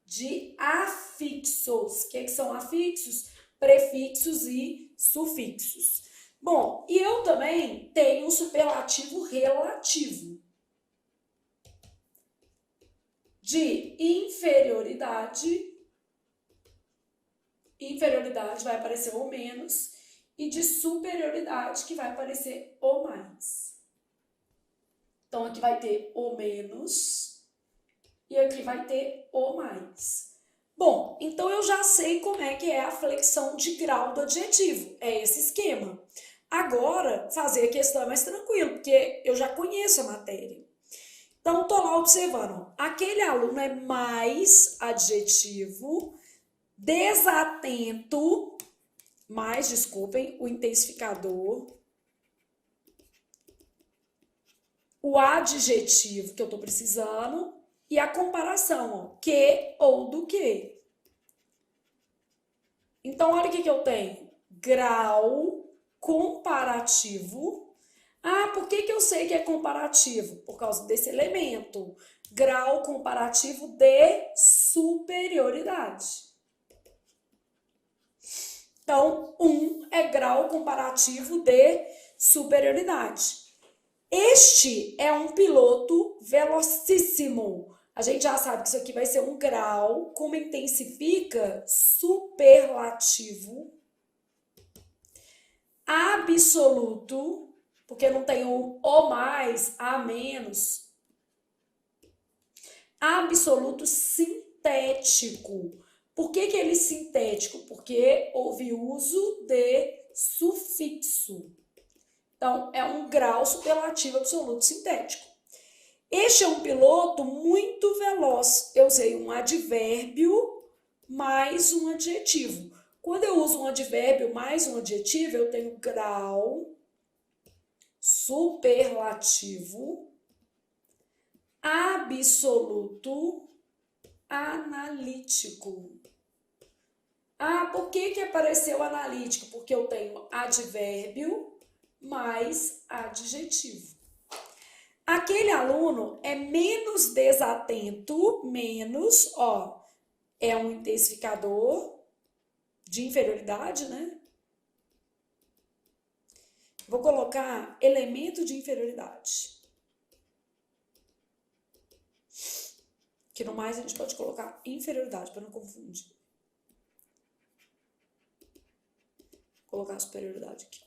de afixos. O que são afixos? Prefixos e sufixos. Bom, e eu também tenho um superlativo relativo de inferioridade. Inferioridade vai aparecer o menos, e de superioridade, que vai aparecer o mais. Então, aqui vai ter o menos e aqui vai ter o mais. Bom, então eu já sei como é que é a flexão de grau do adjetivo. É esse esquema. Agora, fazer a questão é mais tranquilo, porque eu já conheço a matéria. Então, estou lá observando. Aquele aluno é mais adjetivo, desatento, mais, desculpem, o intensificador, o adjetivo que eu estou precisando e a comparação, ó, que ou do que. Então, olha o que eu tenho. Grau comparativo. Ah, por que eu sei que é comparativo? Por causa desse elemento. Grau comparativo de superioridade. Então, 1 é grau comparativo de superioridade. Este é um piloto velocíssimo. A gente já sabe que isso aqui vai ser um grau, como intensifica, superlativo, absoluto, porque não tem o mais, a menos, absoluto sintético. Por que ele é sintético? Porque houve uso de sufixo. Então, é um grau superlativo absoluto sintético. Este é um piloto muito veloz. Eu usei um advérbio mais um adjetivo. Quando eu uso um advérbio mais um adjetivo, eu tenho grau superlativo absoluto analítico. Ah, por que apareceu analítico? Porque eu tenho advérbio mais adjetivo. Aquele aluno é menos desatento, menos, ó, é um intensificador de inferioridade, né? Vou colocar elemento de inferioridade. Que no mais a gente pode colocar inferioridade para não confundir. Vou colocar a superioridade aqui.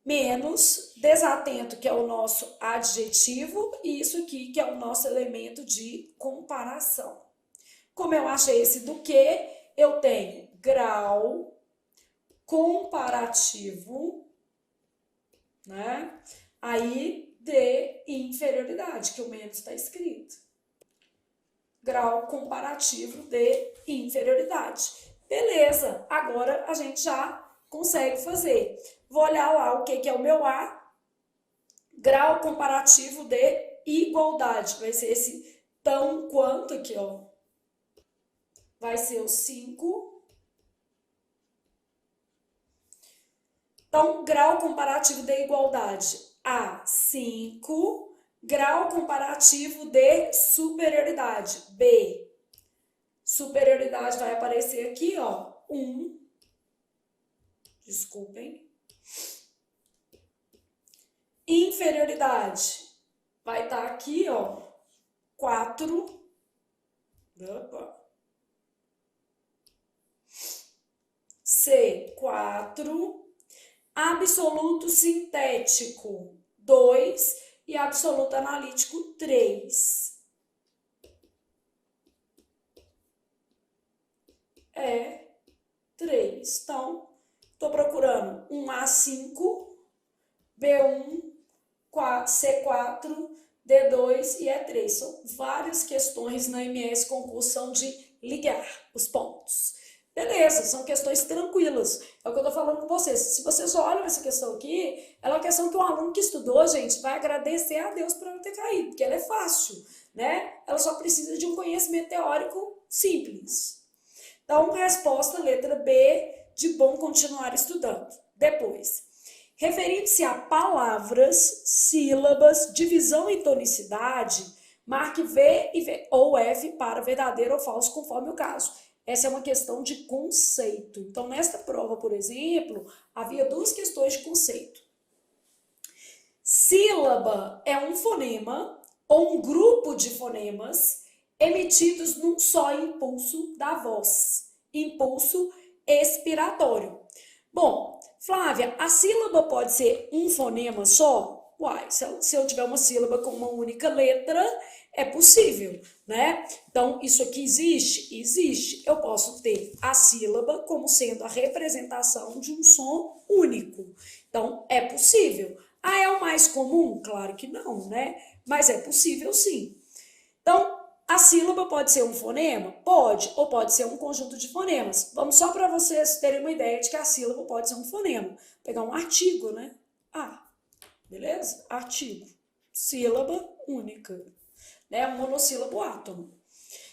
Menos desatento, que é o nosso adjetivo, e isso aqui que é o nosso elemento de comparação. Como eu achei esse do que, eu tenho grau comparativo, né? Aí de inferioridade, que o menos está escrito. Grau comparativo de inferioridade. Beleza, agora a gente já consegue fazer. Vou olhar lá o que é o meu A. Grau comparativo de igualdade. Vai ser esse tão quanto aqui, ó. Vai ser o 5. Então, grau comparativo de igualdade. A, 5. Grau comparativo de superioridade. B. Superioridade vai aparecer aqui, ó. 1. Desculpem. Inferioridade vai estar aqui, ó, 4. C, 4. Absoluto sintético, 2. E absoluto analítico, 3. É 3. Então, estou procurando um A5, B1, C4, D2 e E3. São várias questões na MS Concurso de ligar os pontos. Beleza, são questões tranquilas. É o que eu tô falando com vocês. Se vocês olham essa questão aqui, ela é uma questão que um aluno que estudou, gente, vai agradecer a Deus por ela ter caído, porque ela é fácil, né? Ela só precisa de um conhecimento teórico simples. Então, resposta letra B, de bom continuar estudando. Depois, referindo-se a palavras, sílabas, divisão e tonicidade, marque V ou F para verdadeiro ou falso, conforme o caso. Essa é uma questão de conceito. Então, nesta prova, por exemplo, havia duas questões de conceito. Sílaba é um fonema ou um grupo de fonemas emitidos num só impulso da voz. Impulso expiratório. Bom, Flávia, a sílaba pode ser um fonema só? Uai, se eu tiver uma sílaba com uma única letra, é possível, né? Então, isso aqui existe? Existe. Eu posso ter a sílaba como sendo a representação de um som único. Então, é possível. Ah, é o mais comum? Claro que não, né? Mas é possível sim. Então, a sílaba pode ser um fonema? Pode, ou pode ser um conjunto de fonemas. Vamos só para vocês terem uma ideia de que a sílaba pode ser um fonema. Vou pegar um artigo, né? Ah, beleza? Artigo. Sílaba única. Né? Um monossílabo átono.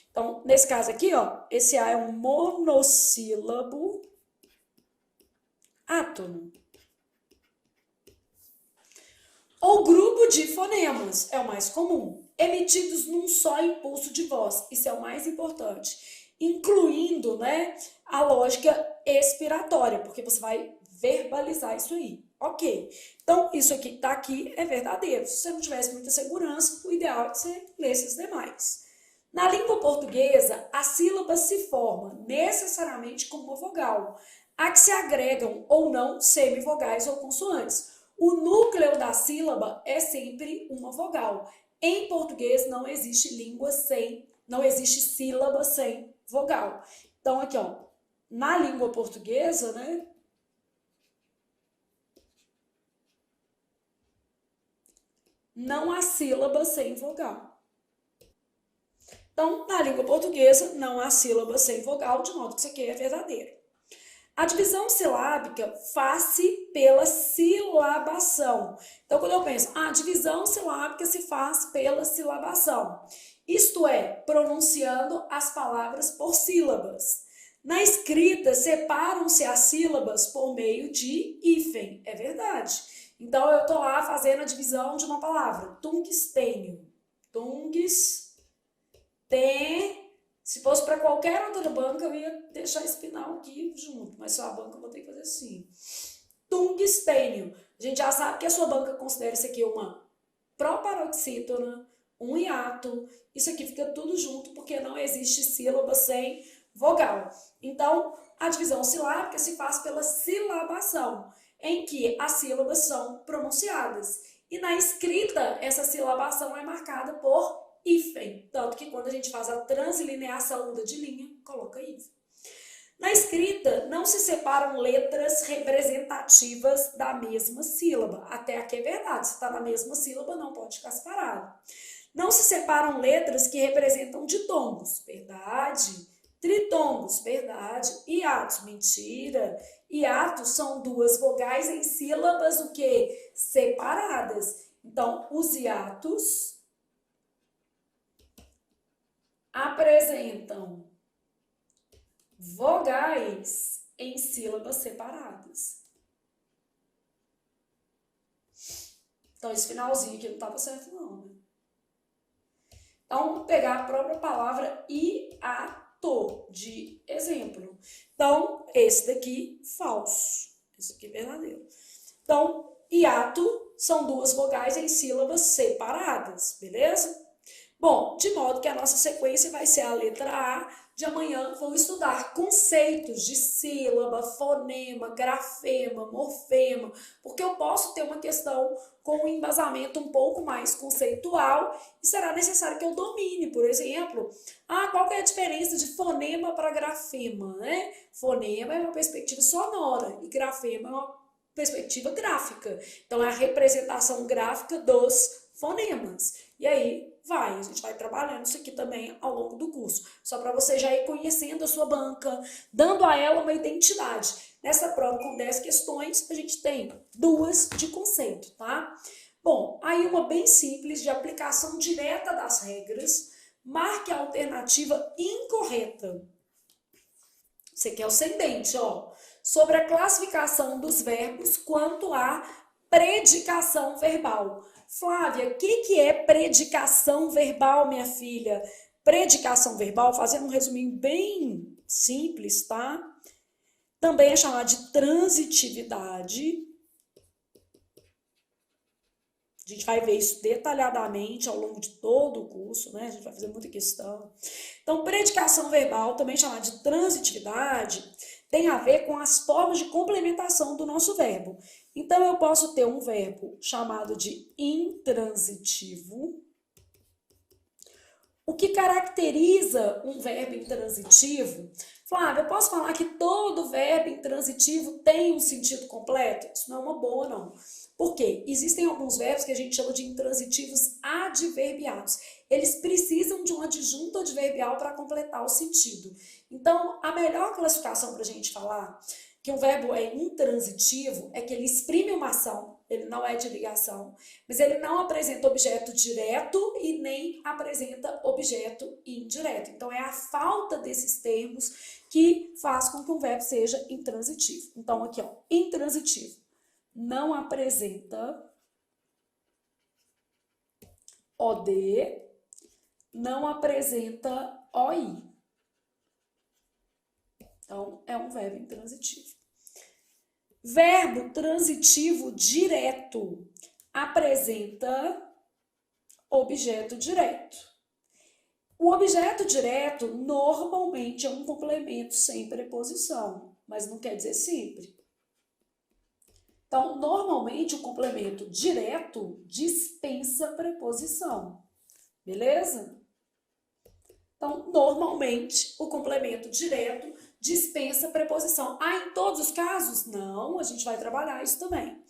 Então, nesse caso aqui, ó, esse A é um monossílabo átono. Ou grupo de fonemas, é o mais comum, emitidos num só impulso de voz. Isso é o mais importante. Incluindo, né, a lógica expiratória, porque você vai verbalizar isso aí. Ok. Então, isso aqui que está aqui é verdadeiro. Se você não tivesse muita segurança, o ideal é que você lesse os demais. Na língua portuguesa, a sílaba se forma necessariamente com uma vogal, a que se agregam ou não semivogais ou consoantes. O núcleo da sílaba é sempre uma vogal. Em português não existe não existe sílaba sem vogal. Então aqui, ó, na língua portuguesa, né? Não há sílaba sem vogal. Então, na língua portuguesa, não há sílaba sem vogal, de modo que isso aqui é verdadeiro. A divisão silábica faz-se pela silabação. Então, quando eu penso, a divisão silábica se faz pela silabação. Isto é, pronunciando as palavras por sílabas. Na escrita, separam-se as sílabas por meio de hífen. É verdade. Então, eu estou lá fazendo a divisão de uma palavra. Tungstênio. Tungstênio. Se fosse para qualquer outra banca, eu ia deixar esse final aqui junto, mas só a banca eu vou ter que fazer assim. Tungstênio. A gente já sabe que a sua banca considera isso aqui uma proparoxítona, um hiato. Isso aqui fica tudo junto porque não existe sílaba sem vogal. Então, a divisão silábica se faz pela silabação, em que as sílabas são pronunciadas. E na escrita, essa silabação é marcada por hífen, tanto que quando a gente faz a translineação muda de linha, coloca hífen. Na escrita, não se separam letras representativas da mesma sílaba. Até aqui é verdade, se está na mesma sílaba, não pode ficar separado. Não se separam letras que representam ditongos, verdade. Tritongos, verdade. Hiatos, mentira. Hiatos são duas vogais em sílabas, o quê? Separadas. Então, os hiatos apresentam vogais em sílabas separadas. Então, esse finalzinho aqui não estava certo, não, né? Então, vamos pegar a própria palavra hiato de exemplo. Então, esse daqui, falso. Esse aqui, verdadeiro. Então, hiato são duas vogais em sílabas separadas, beleza? Bom, de modo que a nossa sequência vai ser a letra A. De amanhã vou estudar conceitos de sílaba, fonema, grafema, morfema, porque eu posso ter uma questão com um embasamento um pouco mais conceitual e será necessário que eu domine, por exemplo, qual que é a diferença de fonema para grafema, né? Fonema é uma perspectiva sonora e grafema é uma perspectiva gráfica. Então, é a representação gráfica dos fonemas. E aí a gente vai trabalhando isso aqui também ao longo do curso. Só para você já ir conhecendo a sua banca, dando a ela uma identidade. Nessa prova com 10 questões, a gente tem 2 de conceito, tá? Bom, aí uma bem simples de aplicação direta das regras. Marque a alternativa incorreta. Você quer o ascendente, ó. Sobre a classificação dos verbos quanto à predicação verbal. Flávia, o que é predicação verbal, minha filha? Predicação verbal, fazendo um resuminho bem simples, tá? Também é chamada de transitividade. A gente vai ver isso detalhadamente ao longo de todo o curso, né? A gente vai fazer muita questão. Então, predicação verbal, também chamada de transitividade, tem a ver com as formas de complementação do nosso verbo. Então, eu posso ter um verbo chamado de intransitivo. O que caracteriza um verbo intransitivo? Flávia, eu posso falar que todo verbo intransitivo tem um sentido completo? Isso não é uma boa, não. Por quê? Existem alguns verbos que a gente chama de intransitivos adverbiados. Eles precisam de um adjunto adverbial para completar o sentido. Então, a melhor classificação para a gente falar que um verbo é intransitivo é que ele exprime uma ação, ele não é de ligação, mas ele não apresenta objeto direto e nem apresenta objeto indireto. Então, é a falta desses termos que faz com que um verbo seja intransitivo. Então, aqui, ó, intransitivo. Não apresenta OD, não apresenta OI. Então, é um verbo intransitivo. Verbo transitivo direto apresenta objeto direto. O objeto direto normalmente é um complemento sem preposição, mas não quer dizer sempre. Então, normalmente o complemento direto dispensa preposição, beleza? Então, normalmente o complemento direto dispensa preposição. Ah, em todos os casos? Não, a gente vai trabalhar isso também.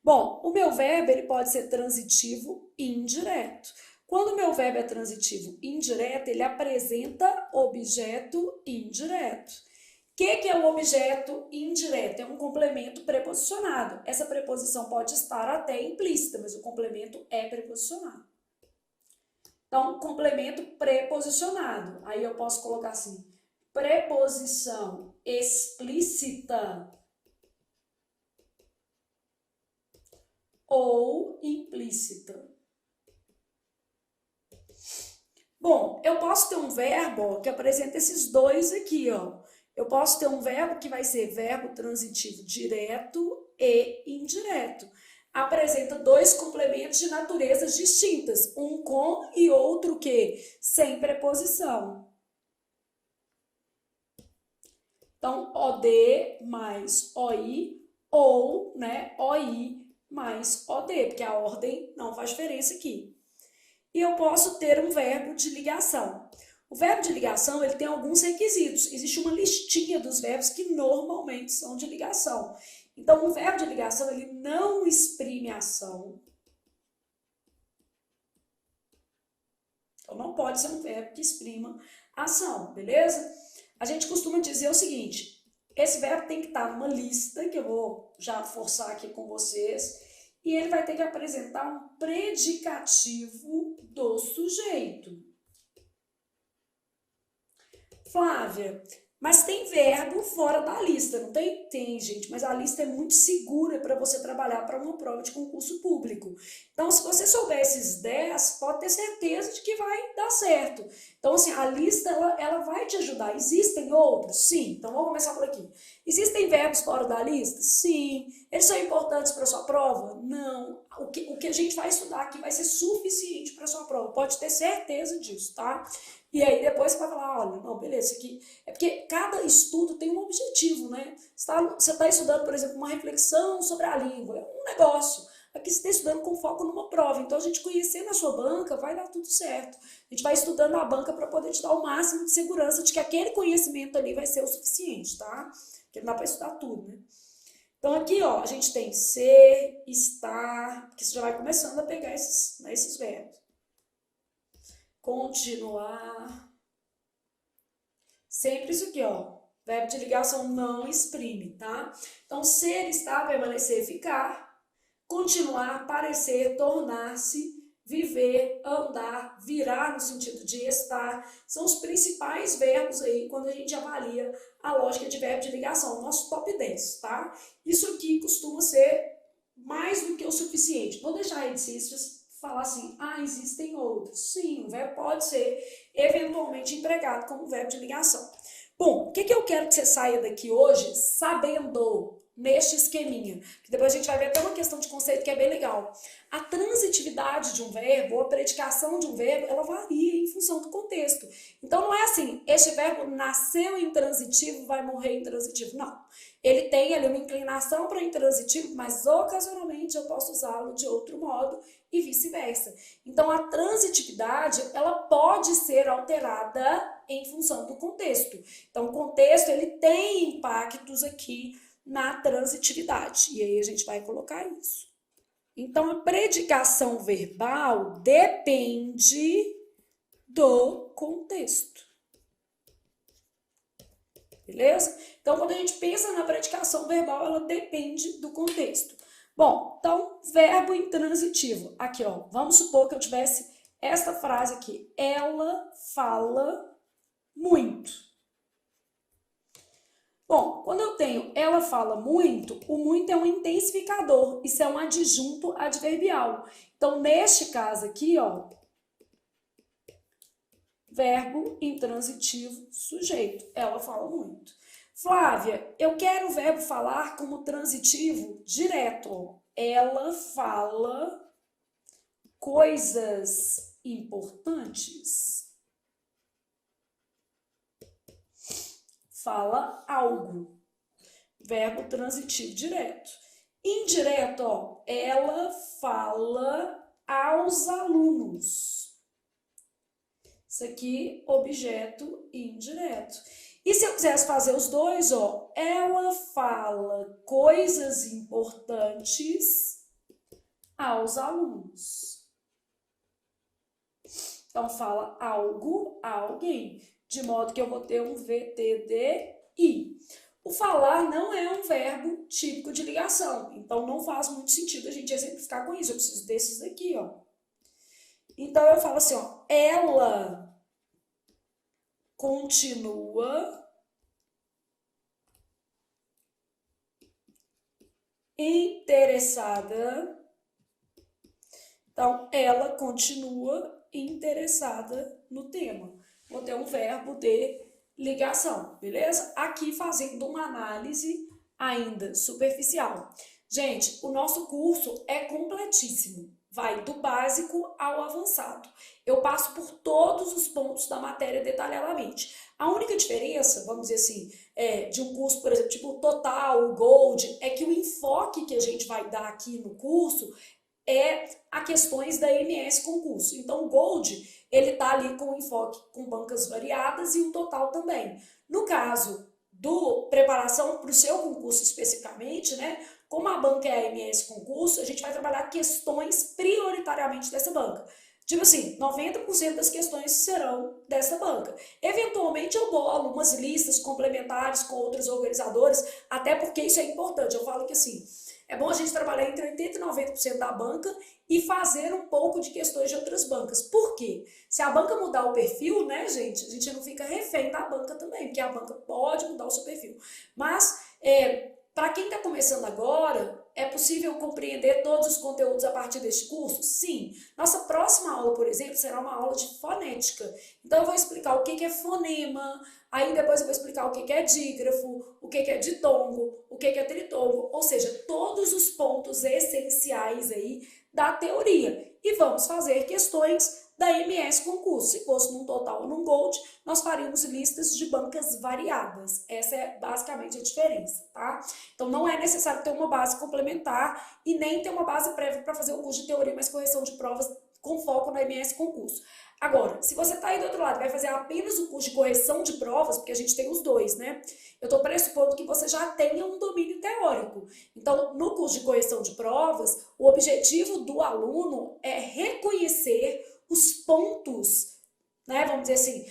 Bom, o meu verbo ele pode ser transitivo e indireto. Quando o meu verbo é transitivo e indireto, ele apresenta objeto indireto. O que é o objeto indireto? É um complemento preposicionado. Essa preposição pode estar até implícita, mas o complemento é preposicionado. Então, complemento preposicionado. Aí eu posso colocar assim, preposição explícita ou implícita. Bom, eu posso ter um verbo ó, que apresenta esses dois aqui, ó. Eu posso ter um verbo que vai ser verbo transitivo direto e indireto. Apresenta dois complementos de naturezas distintas, um com e outro que sem preposição. Então, OD mais OI ou, né, OI mais OD, porque a ordem não faz diferença aqui. E eu posso ter um verbo de ligação. O verbo de ligação ele tem alguns requisitos. Existe uma listinha dos verbos que normalmente são de ligação. Então, o verbo de ligação ele não exprime ação. Então, não pode ser um verbo que exprima ação, beleza? A gente costuma dizer o seguinte, esse verbo tem que estar numa lista, que eu vou já forçar aqui com vocês, e ele vai ter que apresentar um predicativo do sujeito. Flávia, mas tem verbo fora da lista, não tem? Tem, gente, mas a lista é muito segura para você trabalhar para uma prova de concurso público. Então, se você souber esses 10, pode ter certeza de que vai dar certo. Então, assim, a lista, ela vai te ajudar. Existem outros? Sim. Então, vamos começar por aqui. Existem verbos fora da lista? Sim. Eles são importantes para a sua prova? Não. O que a gente vai estudar aqui vai ser suficiente para a sua prova. Pode ter certeza disso, tá? E aí depois você vai falar, olha, não, beleza, isso aqui... É porque cada estudo tem um objetivo, né? Você está estudando, por exemplo, uma reflexão sobre a língua, é um negócio. Aqui você está estudando com foco numa prova. Então, a gente conhecendo a sua banca, vai dar tudo certo. A gente vai estudando a banca para poder te dar o máximo de segurança de que aquele conhecimento ali vai ser o suficiente, tá? Porque não dá para estudar tudo, né? Então, aqui, ó, a gente tem ser, estar, que você já vai começando a pegar esses verbos. continuar. Sempre isso aqui, ó. Verbo de ligação não exprime, tá? Então, ser, estar, permanecer, ficar. Continuar, parecer, tornar-se, viver, andar, virar no sentido de estar. São os principais verbos aí quando a gente avalia a lógica de verbo de ligação. Nosso top 10, tá? Isso aqui costuma ser mais do que o suficiente. Vou deixar aí de vocês falar assim, existem outros. Sim, o verbo pode ser eventualmente empregado como verbo de ligação. Bom, o que eu quero que você saia daqui hoje sabendo neste esqueminha? Que depois a gente vai ver até uma questão de conceito que é bem legal. A transitividade de um verbo, ou a predicação de um verbo, ela varia em função do contexto. Então não é assim, este verbo nasceu intransitivo, vai morrer intransitivo. Não. Ele tem ali uma inclinação para intransitivo, mas ocasionalmente eu posso usá-lo de outro modo e vice-versa. Então a transitividade, ela pode ser alterada em função do contexto. Então o contexto, ele tem impactos aqui na transitividade. E aí a gente vai colocar isso. Então a predicação verbal depende do contexto. Beleza? Então, quando a gente pensa na predicação verbal, ela depende do contexto. Bom, então, verbo intransitivo. Aqui, ó, vamos supor que eu tivesse esta frase aqui. Ela fala muito. Bom, quando eu tenho ela fala muito, o muito é um intensificador. Isso é um adjunto adverbial. Então, neste caso aqui, ó, verbo intransitivo sujeito. Ela fala muito. Flávia, eu quero o verbo falar como transitivo direto. Ela fala coisas importantes. Fala algo. Verbo transitivo direto. Indireto, ó, ela fala aos alunos. Isso aqui, objeto indireto. E se eu quisesse fazer os dois, ó, ela fala coisas importantes aos alunos. Então, fala algo a alguém, de modo que eu vou ter um VTDI. O falar não é um verbo típico de ligação, então não faz muito sentido a gente exemplificar com isso. Eu preciso desses aqui, ó. Então, eu falo assim, ó, ela continua interessada. Então, ela continua interessada no tema. Vou ter um verbo de ligação, beleza? Aqui fazendo uma análise ainda superficial. Gente, o nosso curso é completíssimo. Vai do básico ao avançado. Eu passo por todos os pontos da matéria detalhadamente. A única diferença, vamos dizer assim, de um curso, por exemplo, tipo o Total, o Gold, é que o enfoque que a gente vai dar aqui no curso é a questões da MS concurso. Então, o Gold, ele tá ali com enfoque com bancas variadas e o Total também. No caso do preparação para o seu concurso especificamente, né? Como a banca é a MS concurso, a gente vai trabalhar questões prioritariamente dessa banca. Tipo assim, 90% das questões serão dessa banca. Eventualmente eu bolo umas listas complementares com outros organizadores, até porque isso é importante. Eu falo que assim, é bom a gente trabalhar entre 80% e 90% da banca e fazer um pouco de questões de outras bancas. Por quê? Se a banca mudar o perfil, né, gente, a gente não fica refém da banca também, porque a banca pode mudar o seu perfil. Mas, para quem está começando agora, é possível compreender todos os conteúdos a partir deste curso? Sim. Nossa próxima aula, por exemplo, será uma aula de fonética. Então, eu vou explicar o que é fonema, aí depois eu vou explicar o que é dígrafo, o que é ditongo, o que é tritongo, ou seja, todos os pontos essenciais aí da teoria. E vamos fazer questões da MS concurso. Se fosse num Total ou num Gold, nós faríamos listas de bancas variadas. Essa é basicamente a diferença, tá? Então, não é necessário ter uma base complementar e nem ter uma base prévia para fazer o curso de teoria, mas correção de provas com foco no MS concurso. Agora, se você está aí do outro lado e vai fazer apenas o curso de correção de provas, porque a gente tem os dois, né? Eu estou pressupondo que você já tenha um domínio teórico. Então, no curso de correção de provas, o objetivo do aluno é reconhecer os pontos né, vamos dizer assim,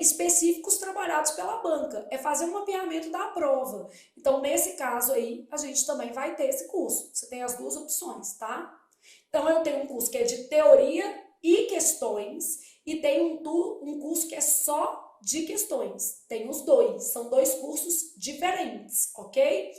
específicos trabalhados pela banca, é fazer um mapeamento da prova. Então, nesse caso aí, a gente também vai ter esse curso. Você tem as duas opções, tá? Então, eu tenho um curso que é de teoria e questões, e tem um curso que é só de questões. Tem os dois, são dois cursos diferentes, ok?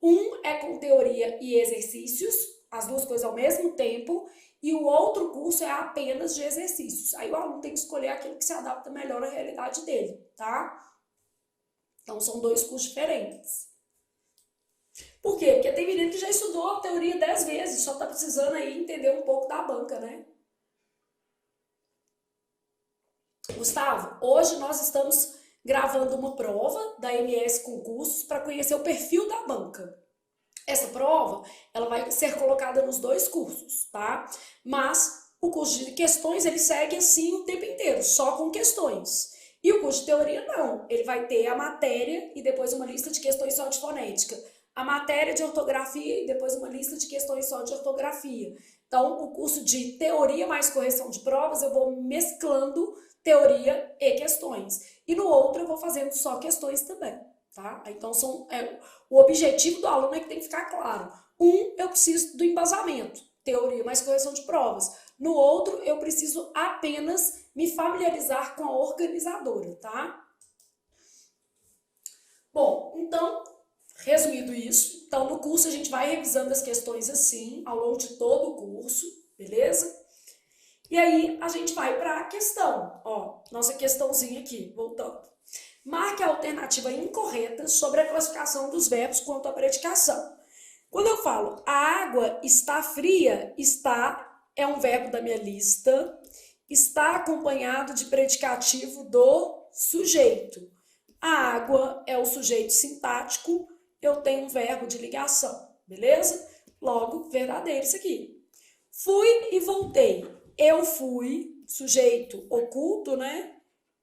Um é com teoria e exercícios, as duas coisas ao mesmo tempo, e o outro curso é apenas de exercícios. Aí o aluno tem que escolher aquilo que se adapta melhor à realidade dele, tá? Então são dois cursos diferentes. Por quê? Porque tem menino que já estudou a teoria 10 vezes, só tá precisando aí entender um pouco da banca, né? Gustavo, hoje nós estamos gravando uma prova da MS Concursos para conhecer o perfil da banca. Essa prova, ela vai ser colocada nos dois cursos, tá? Mas o curso de questões, ele segue assim o tempo inteiro, só com questões. E o curso de teoria, não. Ele vai ter a matéria e depois uma lista de questões só de fonética. A matéria de ortografia e depois uma lista de questões só de ortografia. Então, o curso de teoria mais correção de provas, eu vou mesclando teoria e questões. E no outro, eu vou fazendo só questões também. Tá? Então, o objetivo do aluno é que tem que ficar claro. Eu preciso do embasamento, teoria mais correção de provas. No outro, eu preciso apenas me familiarizar com a organizadora, tá? Bom, então, resumido isso, então no curso a gente vai revisando as questões assim, ao longo de todo o curso, beleza? E aí a gente vai para a questão, ó, nossa questãozinha aqui, voltando. Marque a alternativa incorreta sobre a classificação dos verbos quanto à predicação. Quando eu falo a água está fria, está é um verbo da minha lista, está acompanhado de predicativo do sujeito. A água é o sujeito sintático, eu tenho um verbo de ligação, beleza? Logo, verdadeiro isso aqui. Fui e voltei. Eu fui, sujeito oculto, né?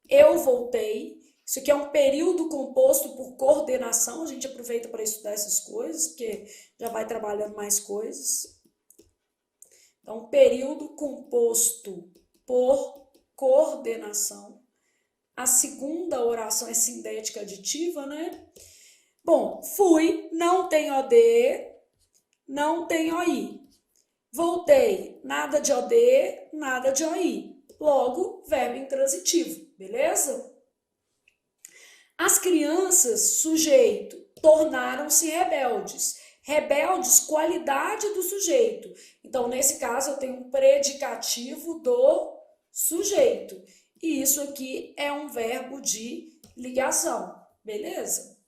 Eu voltei. Isso aqui é um período composto por coordenação, a gente aproveita para estudar essas coisas, porque já vai trabalhando mais coisas. Então, período composto por coordenação. A segunda oração é sindética aditiva, né? Bom, fui, não tem OD, não tem OI. Voltei, nada de OD, nada de OI. Logo, verbo intransitivo, beleza? As crianças, sujeito, tornaram-se rebeldes. Rebeldes, qualidade do sujeito. Então, nesse caso, eu tenho um predicativo do sujeito. E isso aqui é um verbo de ligação, beleza?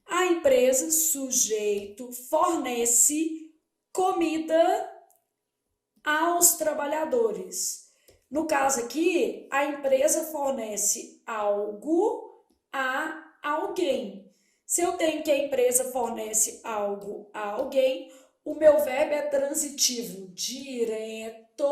A empresa, sujeito, fornece comida aos trabalhadores. No caso aqui, a empresa fornece algo a alguém. Se eu tenho que a empresa fornece algo a alguém, o meu verbo é transitivo direto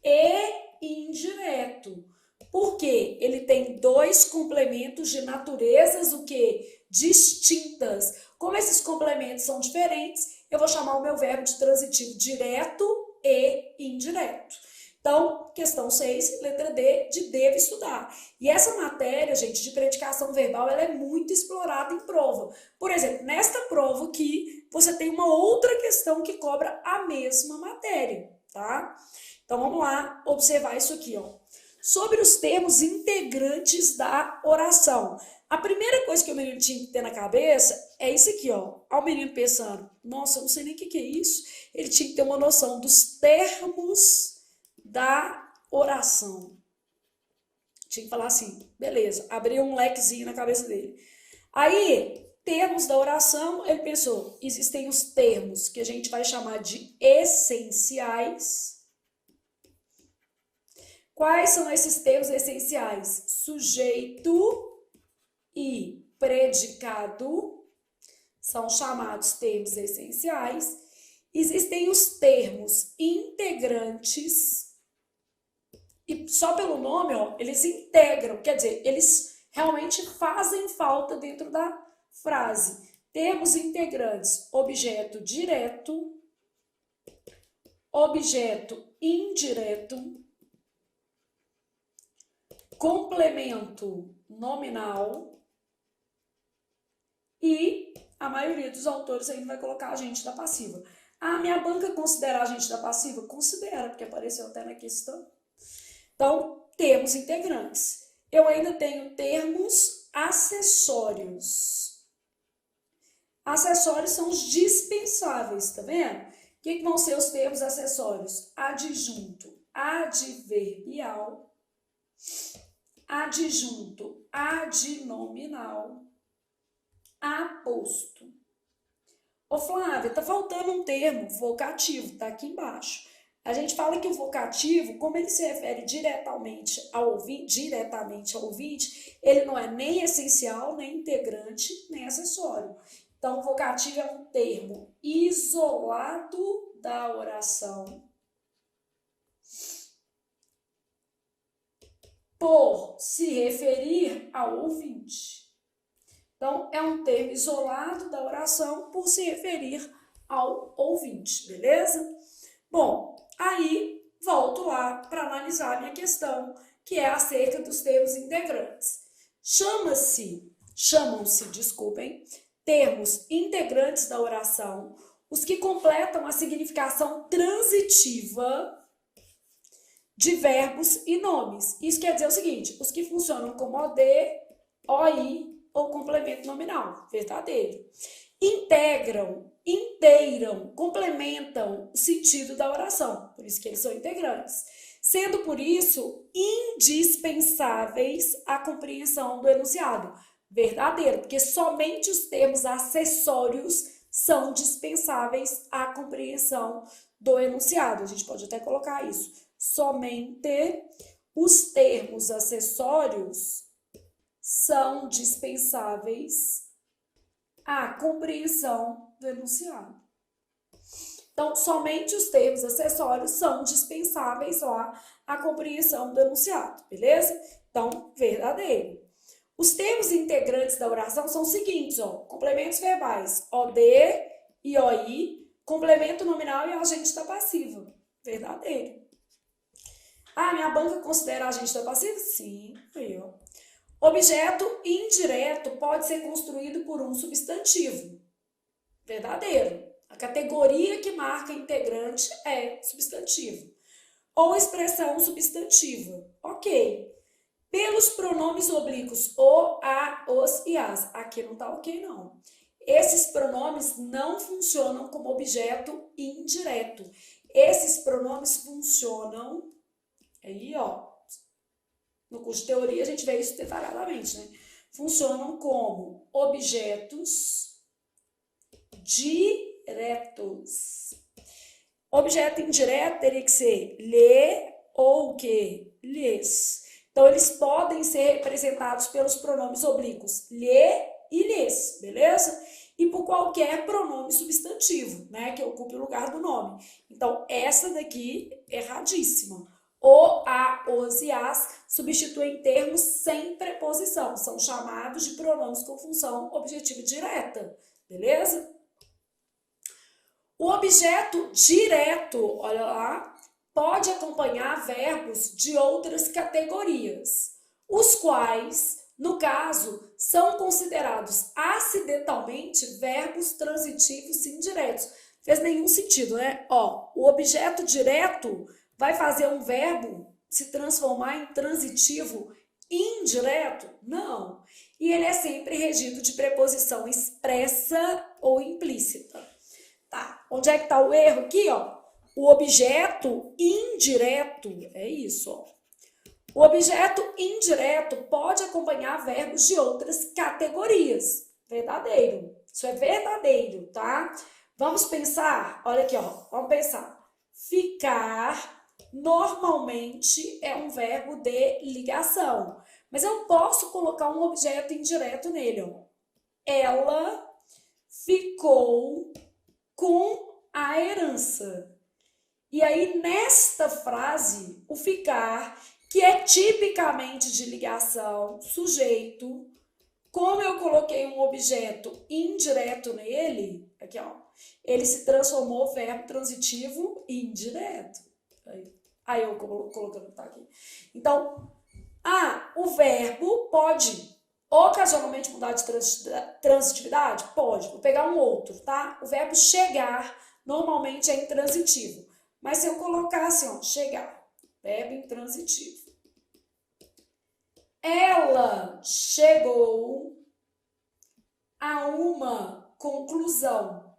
e indireto. Por quê? Ele tem dois complementos de naturezas o quê? Distintas. Como esses complementos são diferentes, eu vou chamar o meu verbo de transitivo direto e indireto. Então, questão 6, letra D, de deve estudar. E essa matéria, gente, de predicação verbal, ela é muito explorada em prova. Por exemplo, nesta prova aqui, você tem uma outra questão que cobra a mesma matéria, tá? Então, vamos lá observar isso aqui, ó. Sobre os termos integrantes da oração. A primeira coisa que o menino tinha que ter na cabeça é isso aqui, ó. Olha o menino pensando, nossa, eu não sei nem o que é isso. Ele tinha que ter uma noção dos termos da oração. Tinha que falar assim, beleza, abriu um lequezinho na cabeça dele. Aí, termos da oração, ele pensou, existem os termos que a gente vai chamar de essenciais. Quais são esses termos essenciais? Sujeito e predicado são chamados termos essenciais. Existem os termos integrantes, e só pelo nome, ó, eles integram, quer dizer, eles realmente fazem falta dentro da frase. Termos integrantes, objeto direto, objeto indireto, complemento nominal e a maioria dos autores ainda vai colocar agente da passiva. Ah, minha banca considera agente da passiva? Considera, porque apareceu até na questão. Então, termos integrantes. Eu ainda tenho termos acessórios. Acessórios são os dispensáveis, tá vendo? O que vão ser os termos acessórios? Adjunto, adverbial, adjunto, adnominal, aposto. Ô Flávia, tá faltando um termo, vocativo, tá aqui embaixo. A gente fala que o vocativo, como ele se refere diretamente ao ouvinte, ele não é nem essencial, nem integrante, nem acessório. Então, o vocativo é um termo isolado da oração por se referir ao ouvinte. Então, é um termo isolado da oração por se referir ao ouvinte, beleza? Bom, aí volto lá para analisar a minha questão, que é acerca dos termos integrantes. Chamam-se, termos integrantes da oração, os que completam a significação transitiva de verbos e nomes. Isso quer dizer o seguinte, os que funcionam como OD, OI ou complemento nominal, verdadeiro. Integram, complementam o sentido da oração, por isso que eles são integrantes, sendo por isso indispensáveis à compreensão do enunciado. Verdadeiro, porque somente os termos acessórios são dispensáveis à compreensão do enunciado. A gente pode até colocar isso. Somente os termos acessórios são dispensáveis à compreensão do enunciado. Então, somente os termos acessórios são dispensáveis lá à compreensão do enunciado, beleza? Então, verdadeiro. Os termos integrantes da oração são os seguintes, ó, complementos verbais, OD e OI, complemento nominal e agente da passiva, verdadeiro. Ah, minha banca considera agente da passiva? Sim, aí, ó. Objeto indireto pode ser construído por um substantivo, verdadeiro. A categoria que marca integrante é substantivo. Ou expressão substantiva, ok. Pelos pronomes oblíquos o, a, os e as. Aqui não tá ok, não. Esses pronomes não funcionam como objeto indireto. Esses pronomes funcionam, aí ó, no curso de teoria a gente vê isso detalhadamente, né? Funcionam como objetos diretos. Objeto indireto teria que ser lhe ou o quê? Lhes. Então, eles podem ser representados pelos pronomes oblíquos lhe e lhes, beleza? E por qualquer pronome substantivo, né, que ocupe o lugar do nome. Então, essa daqui é erradíssima. O, a, os e as substituem termos sem preposição. São chamados de pronomes com função objetiva direta, beleza? O objeto direto, olha lá, pode acompanhar verbos de outras categorias, os quais, no caso, são considerados acidentalmente verbos transitivos indiretos. Fez nenhum sentido, né? Ó, o objeto direto vai fazer um verbo se transformar em transitivo indireto? Não. E ele é sempre regido de preposição expressa ou implícita. Tá? Onde é que tá o erro aqui, ó? O objeto indireto, é isso, ó. O objeto indireto pode acompanhar verbos de outras categorias. Verdadeiro. Isso é verdadeiro, tá? Vamos pensar, olha aqui, ó. Vamos pensar. Ficar normalmente é um verbo de ligação. Mas eu posso colocar um objeto indireto nele, ó. Ela ficou com a herança. E aí, nesta frase, o ficar, que é tipicamente de ligação, sujeito, como eu coloquei um objeto indireto nele, aqui ó, ele se transformou verbo transitivo indireto. Aí eu colocando tá aqui. Então, O verbo pode ocasionalmente mudar de transitividade? Pode. Vou pegar um outro, tá? O verbo chegar normalmente é intransitivo. Mas se eu colocar assim, ó, chegar, verbo intransitivo. Ela chegou a uma conclusão.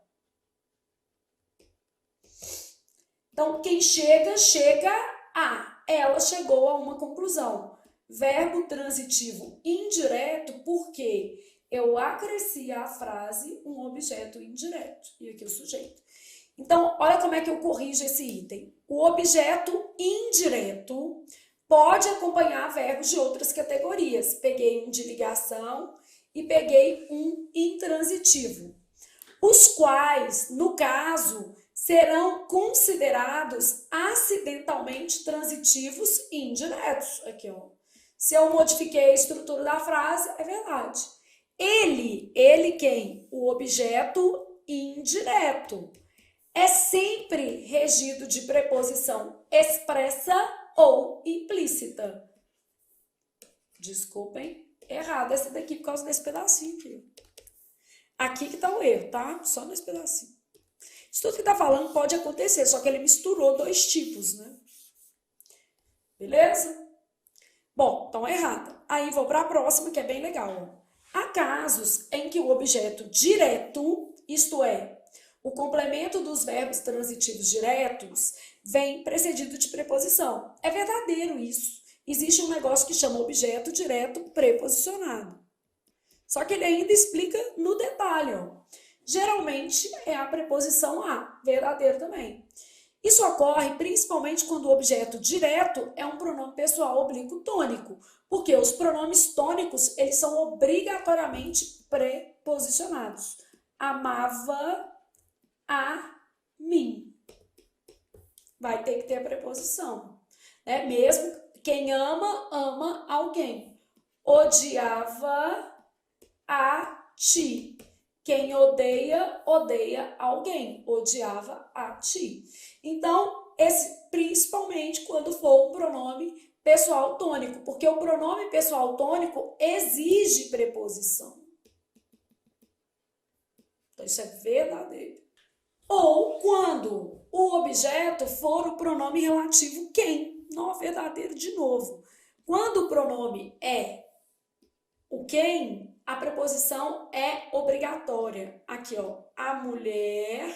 Então, quem chega, chega a. Ela chegou a uma conclusão. Verbo transitivo indireto, porque eu acresci à frase um objeto indireto. E aqui o sujeito. Então, olha como é que eu corrijo esse item. O objeto indireto pode acompanhar verbos de outras categorias. Peguei um de ligação e peguei um intransitivo. Os quais, no caso, serão considerados acidentalmente transitivos indiretos. Aqui, ó. Se eu modifiquei a estrutura da frase, é verdade. Ele quem? O objeto indireto. É sempre regido de preposição expressa ou implícita. Desculpem, errado essa daqui por causa desse pedacinho aqui. Aqui que tá o erro, tá? Só nesse pedacinho. Isso tudo que tá falando pode acontecer, só que ele misturou dois tipos, né? Beleza? Bom, então errada. Aí vou para a próxima, que é bem legal. Há casos em que o objeto direto, isto é, o complemento dos verbos transitivos diretos, vem precedido de preposição. É verdadeiro isso. Existe um negócio que chama objeto direto preposicionado. Só que ele ainda explica no detalhe, ó. Geralmente é a preposição a, verdadeiro também. Isso ocorre principalmente quando o objeto direto é um pronome pessoal oblíquo tônico, porque os pronomes tônicos, eles são obrigatoriamente preposicionados. Amava a mim. Vai ter que ter a preposição, né? Mesmo quem ama, ama alguém. Odiava a ti. Quem odeia, odeia alguém. Odiava a ti. Então, principalmente quando for um pronome pessoal tônico, porque o pronome pessoal tônico exige preposição. Então, isso é verdadeiro. Ou quando o objeto for o pronome relativo quem. Não é verdadeiro de novo. Quando o pronome é o quem, a preposição é obrigatória. Aqui, ó, a mulher,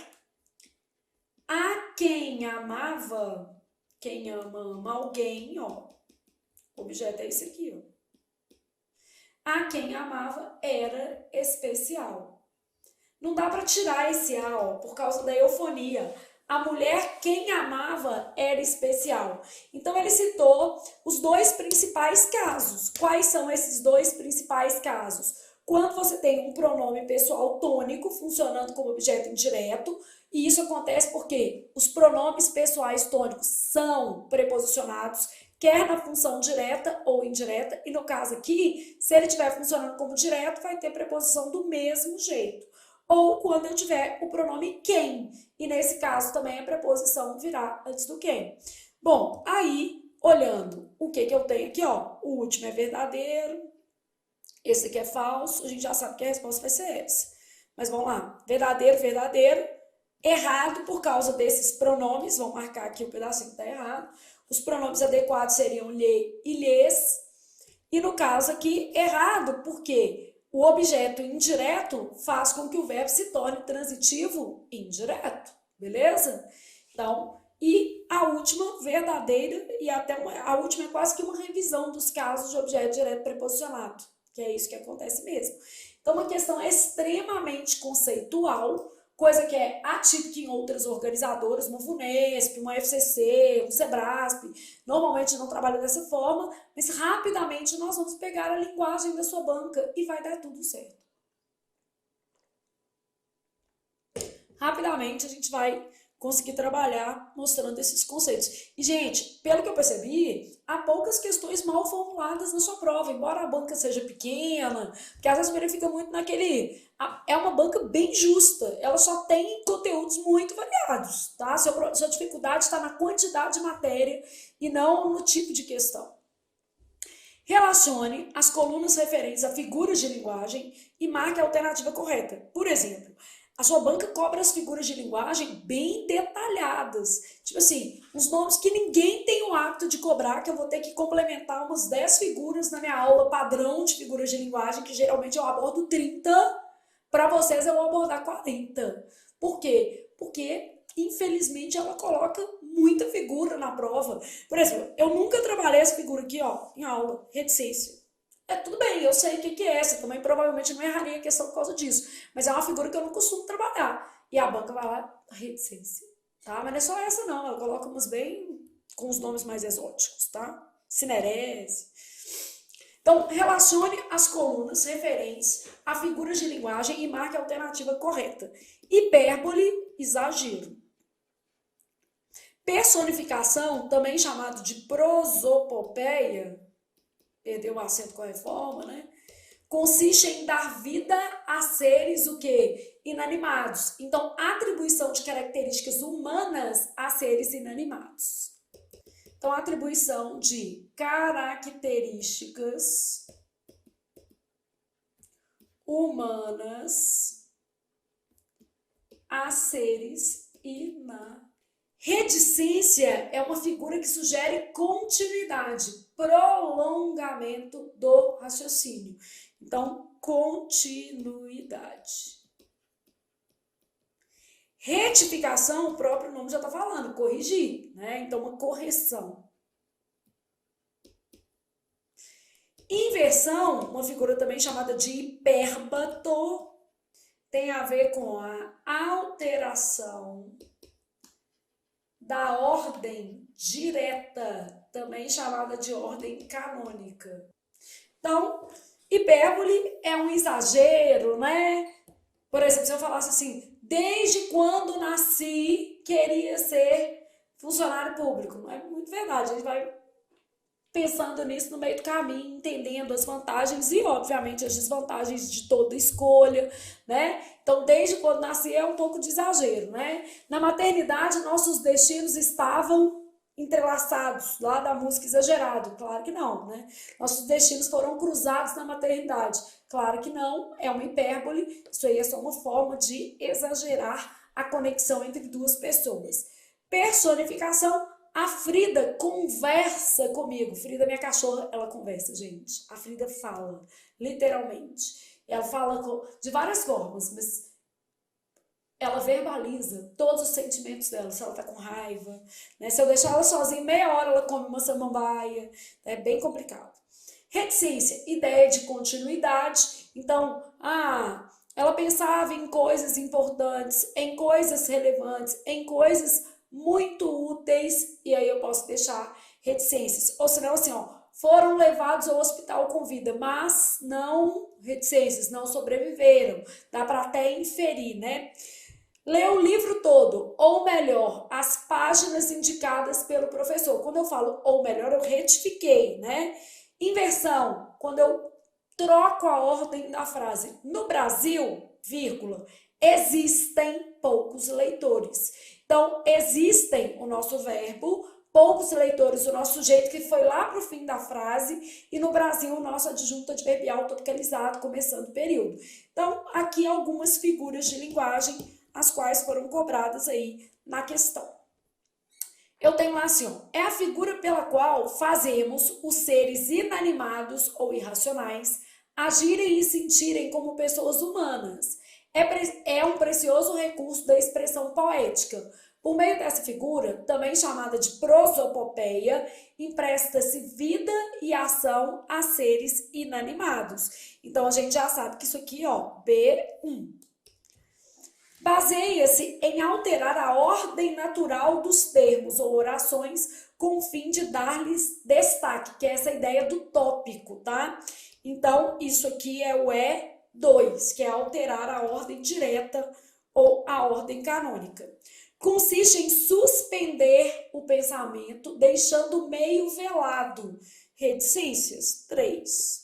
a quem amava, quem ama, ama alguém, ó. O objeto é esse aqui, ó. A quem amava era especial. Não dá para tirar esse A, ó, por causa da eufonia. A mulher, quem amava, era especial. Então, ele citou os dois principais casos. Quais são esses dois principais casos? Quando você tem um pronome pessoal tônico funcionando como objeto indireto, e isso acontece porque os pronomes pessoais tônicos são preposicionados, quer na função direta ou indireta, e no caso aqui, se ele estiver funcionando como direto, vai ter preposição do mesmo jeito. Ou quando eu tiver o pronome quem, e nesse caso também a preposição virá antes do quem. Bom, aí, olhando o que eu tenho aqui, ó, o último é verdadeiro, esse aqui é falso, a gente já sabe que a resposta vai ser essa. Mas vamos lá, verdadeiro, verdadeiro, errado por causa desses pronomes, vamos marcar aqui o pedacinho que está errado. Os pronomes adequados seriam lhe e lhes, e no caso aqui, errado, porque o objeto indireto faz com que o verbo se torne transitivo indireto, beleza? Então, e a última, verdadeira, e até a última é quase que uma revisão dos casos de objeto direto preposicionado, que é isso que acontece mesmo. Então, uma questão extremamente conceitual, coisa que é atípica em outras organizadoras, uma VUNESP, uma FCC, um SEBRASP, normalmente não trabalha dessa forma, mas rapidamente nós vamos pegar a linguagem da sua banca e vai dar tudo certo. Rapidamente a gente vai conseguir trabalhar mostrando esses conceitos. E, gente, pelo que eu percebi, há poucas questões mal formuladas na sua prova, embora a banca seja pequena, porque às vezes verifica muito naquele... É uma banca bem justa, ela só tem conteúdos muito variados, tá? Sua dificuldade está na quantidade de matéria e não no tipo de questão. Relacione as colunas referentes a figuras de linguagem e marque a alternativa correta. Por exemplo, a sua banca cobra as figuras de linguagem bem detalhadas. Tipo assim, uns nomes que ninguém tem o hábito de cobrar, que eu vou ter que complementar umas 10 figuras na minha aula padrão de figuras de linguagem, que geralmente eu abordo 30, para vocês eu vou abordar 40. Por quê? Porque, infelizmente, ela coloca muita figura na prova. Por exemplo, eu nunca trabalhei essa figura aqui, ó, em aula, reticência. Tudo bem, eu sei o que é essa, também provavelmente não erraria a questão por causa disso, mas é uma figura que eu não costumo trabalhar. E a banca vai lá, reticência, tá? Mas não é só essa não, ela coloca umas bem com os nomes mais exóticos, tá? Cinerese. Então, relacione as colunas referentes a figuras de linguagem e marque a alternativa correta. Hipérbole, exagero. Personificação, também chamado de prosopopeia, perdeu o acento com a reforma, né? Consiste em dar vida a seres o quê? Inanimados. Então, atribuição de características humanas a seres inanimados. Então, atribuição de características humanas a seres inanimados. Reticência é uma figura que sugere continuidade, prolongamento do raciocínio. Então, continuidade. Retificação, o próprio nome já está falando, corrigir, né? Então, uma correção. Inversão, uma figura também chamada de hipérbato, tem a ver com a alteração da ordem direta, também chamada de ordem canônica. Então, hipérbole é um exagero, né? Por exemplo, se eu falasse assim, desde quando nasci queria ser funcionário público. Não é muito verdade, a gente vai pensando nisso no meio do caminho, entendendo as vantagens e, obviamente, as desvantagens de toda escolha, né? Então, desde quando nasci é um pouco de exagero, né? Na maternidade, nossos destinos estavam entrelaçados, lá da música Exagerado, claro que não, né? Nossos destinos foram cruzados na maternidade, claro que não, é uma hipérbole, isso aí é só uma forma de exagerar a conexão entre duas pessoas. Personificação, a Frida conversa comigo. Frida, minha cachorra, ela conversa, gente. A Frida fala, literalmente. Ela fala de várias formas, mas ela verbaliza todos os sentimentos dela. Se ela tá com raiva, né? Se eu deixar ela sozinha, meia hora ela come uma samambaia. É bem complicado. Reticência, ideia de continuidade. Então, ela pensava em coisas importantes, em coisas relevantes, em coisas muito úteis, e aí eu posso deixar reticências. Ou senão, assim, ó, foram levados ao hospital com vida, mas não reticências, não sobreviveram. Dá para até inferir, né? Lê o livro todo, ou melhor, as páginas indicadas pelo professor. Quando eu falo ou melhor, eu retifiquei, né? Inversão, quando eu troco a ordem da frase. No Brasil, vírgula, existem poucos leitores. Então, existem o nosso verbo, poucos leitores, o nosso sujeito que foi lá para o fim da frase, e no Brasil, o nosso adjunto adverbial tropicalizado, começando o período. Então, aqui algumas figuras de linguagem, as quais foram cobradas aí na questão. Eu tenho lá assim, ó, é a figura pela qual fazemos os seres inanimados ou irracionais agirem e sentirem como pessoas humanas. É um precioso recurso da expressão poética. Por meio dessa figura, também chamada de prosopopeia, empresta-se vida e ação a seres inanimados. Então, a gente já sabe que isso aqui, ó, B1. Baseia-se em alterar a ordem natural dos termos ou orações com o fim de dar-lhes destaque, que é essa ideia do tópico, tá? Então, isso aqui é o E2, que é alterar a ordem direta ou a ordem canônica. Consiste em suspender o pensamento, deixando meio velado. Reticências, 3.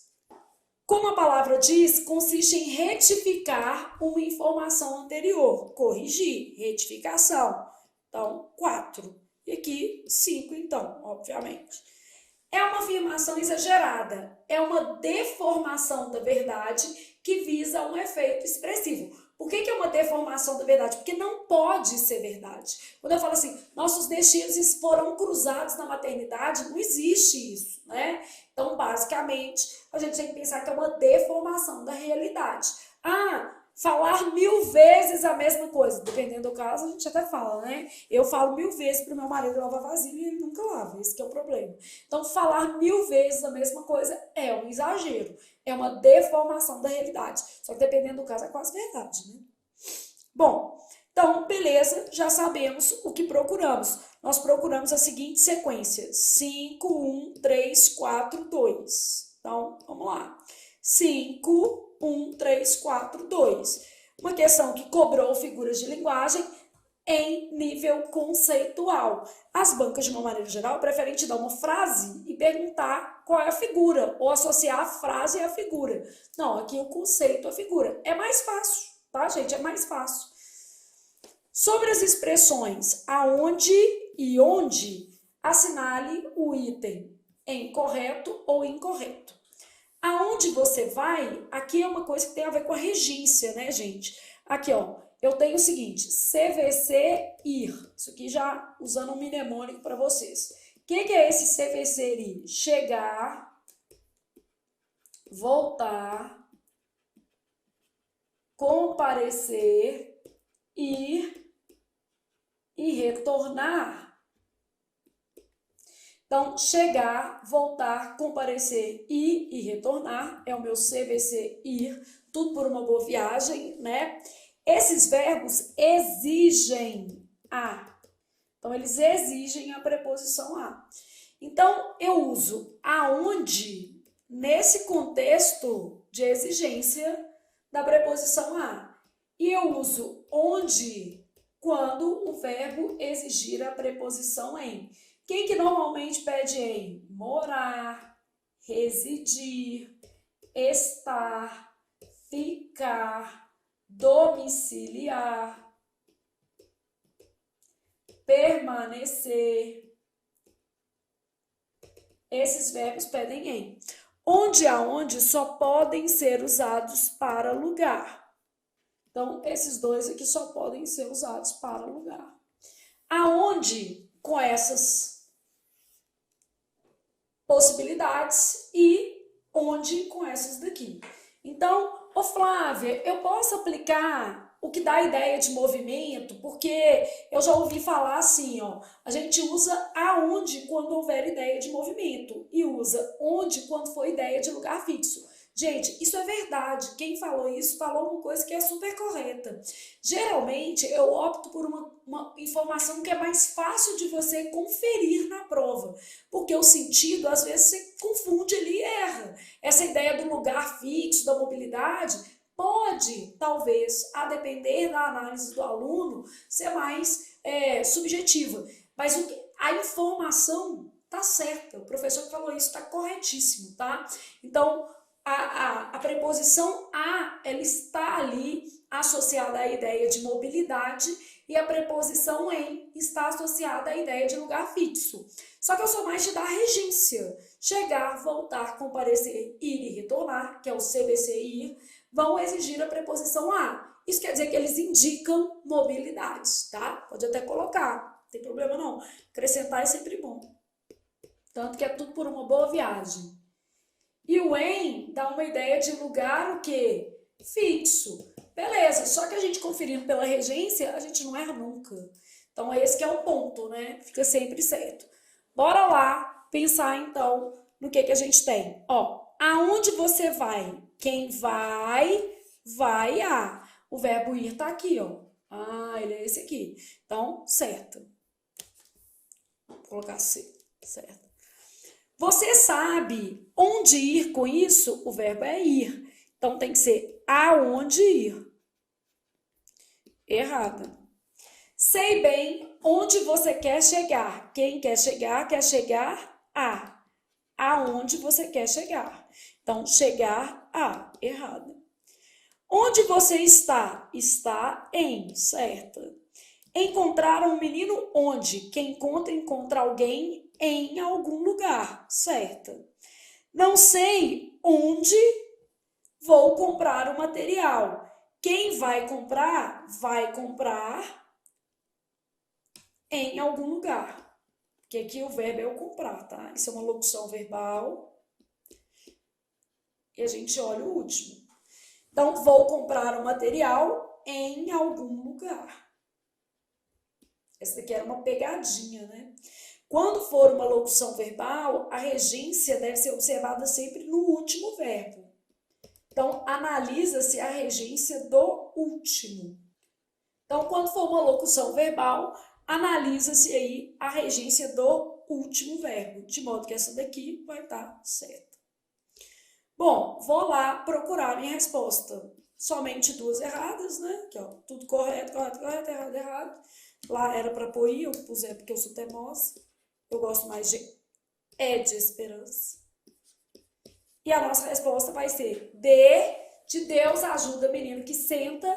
Como a palavra diz, consiste em retificar uma informação anterior. Corrigir, retificação. Então, 4. E aqui, 5, então, obviamente. É uma afirmação exagerada, é uma deformação da verdade que visa um efeito expressivo. Por que é uma deformação da verdade? Porque não pode ser verdade. Quando eu falo assim, nossos destinos foram cruzados na maternidade, não existe isso, né? Então, basicamente, a gente tem que pensar que é uma deformação da realidade. Falar 1000 vezes a mesma coisa. Dependendo do caso, a gente até fala, né? Eu falo 1000 vezes pro meu marido lavar vasilha e ele nunca lava. Esse que é o problema. Então, falar 1000 vezes a mesma coisa é um exagero. É uma deformação da realidade. Só que dependendo do caso, é quase verdade, né? Bom, então, beleza, já sabemos o que procuramos. Nós procuramos a seguinte sequência: 5, 1, 3, 4, 2. Então, vamos lá. 5, 1, 3, 4, 2. Uma questão que cobrou figuras de linguagem em nível conceitual. As bancas, de uma maneira geral, preferem te dar uma frase e perguntar qual é a figura, ou associar a frase à figura. Não, aqui o conceito à figura. É mais fácil, tá, gente? É mais fácil. Sobre as expressões aonde e onde, assinale o item em correto ou incorreto. Aonde você vai, aqui é uma coisa que tem a ver com a regência, né, gente? Aqui, ó, eu tenho o seguinte, CVC ir. Isso aqui já usando um mnemônico para vocês. O que é esse CVC ir? Chegar, voltar, comparecer, ir e retornar. Então, chegar, voltar, comparecer, ir e retornar é o meu CVC ir, tudo por uma boa viagem, né? Esses verbos exigem a. Então, eles exigem a preposição a. Então, eu uso aonde nesse contexto de exigência da preposição a. E eu uso onde quando o verbo exigir a preposição em. Quem que normalmente pede em? Morar, residir, estar, ficar, domiciliar, permanecer. Esses verbos pedem em. Onde e aonde só podem ser usados para lugar. Então, esses dois aqui só podem ser usados para lugar. Aonde, com essas possibilidades, e onde com essas daqui. Então, ô Flávia, eu posso aplicar o que dá a ideia de movimento, porque eu já ouvi falar assim, ó, a gente usa aonde quando houver ideia de movimento e usa onde quando for ideia de lugar fixo. Gente, isso é verdade. Quem falou isso falou uma coisa que é super correta. Geralmente, eu opto por uma informação que é mais fácil de você conferir na prova, porque o sentido, às vezes, você confunde ali e erra. Essa ideia do lugar fixo, da mobilidade, pode, talvez, a depender da análise do aluno, ser mais subjetiva. Mas a informação tá certa. O professor que falou isso está corretíssimo, tá? Então, a preposição a, ela está ali associada à ideia de mobilidade e a preposição em está associada à ideia de lugar fixo. Só que eu sou mais de dar regência. Chegar, voltar, comparecer, ir e retornar, que é o CVC ir, vão exigir a preposição a. Isso quer dizer que eles indicam mobilidade, tá? Pode até colocar, não tem problema não. Acrescentar é sempre bom. Tanto que é tudo por uma boa viagem. E o em dá uma ideia de lugar o quê? Fixo. Beleza, só que a gente conferindo pela regência, a gente não erra nunca. Então, esse que é o ponto, né? Fica sempre certo. Bora lá pensar, então, no que a gente tem. Ó, aonde você vai? Quem vai, vai a. O verbo ir tá aqui, ó. Ele é esse aqui. Então, certo. Vou colocar C, certo. Você sabe onde ir com isso? O verbo é ir. Então, tem que ser aonde ir. Errada. Sei bem onde você quer chegar. Quem quer chegar a. Aonde você quer chegar. Então, chegar a. Errada. Onde você está? Está em. Certa. Encontrar um menino onde? Quem encontra alguém em algum lugar, certa. Não sei onde vou comprar o material. Quem vai comprar em algum lugar. Porque aqui o verbo é o comprar, tá? Isso é uma locução verbal. E a gente olha o último. Então, vou comprar o material em algum lugar. Essa daqui era uma pegadinha, né? Quando for uma locução verbal, a regência deve ser observada sempre no último verbo. Então, analisa-se a regência do último. Então, quando for uma locução verbal, analisa-se aí a regência do último verbo, de modo que essa daqui vai estar certa. Bom, vou lá procurar minha resposta. Somente duas erradas, né? Aqui, ó, tudo correto, errado. Lá era para pôr I, eu pus porque eu sou teimosa. Eu gosto mais de esperança. E a nossa resposta vai ser de Deus ajuda menino que senta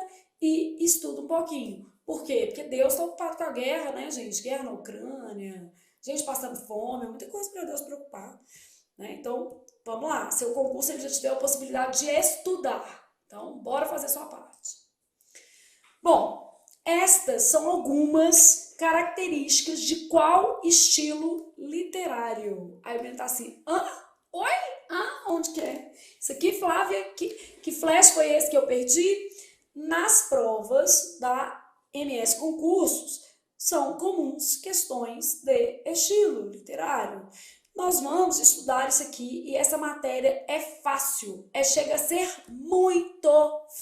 e estuda um pouquinho. Por quê? Porque Deus está ocupado com a guerra, né, gente? Guerra na Ucrânia, gente passando fome, muita coisa para Deus preocupar. Né? Então, vamos lá. Seu concurso ele já te deu a possibilidade de estudar. Então, bora fazer a sua parte. Bom, estas são algumas características de qual estilo literário. Aí o menino tá assim, oi? Onde que é? Isso aqui, Flávia, que flash foi esse que eu perdi? Nas provas da MS Concursos, são comuns questões de estilo literário. Nós vamos estudar isso aqui e essa matéria é fácil, chega a ser muito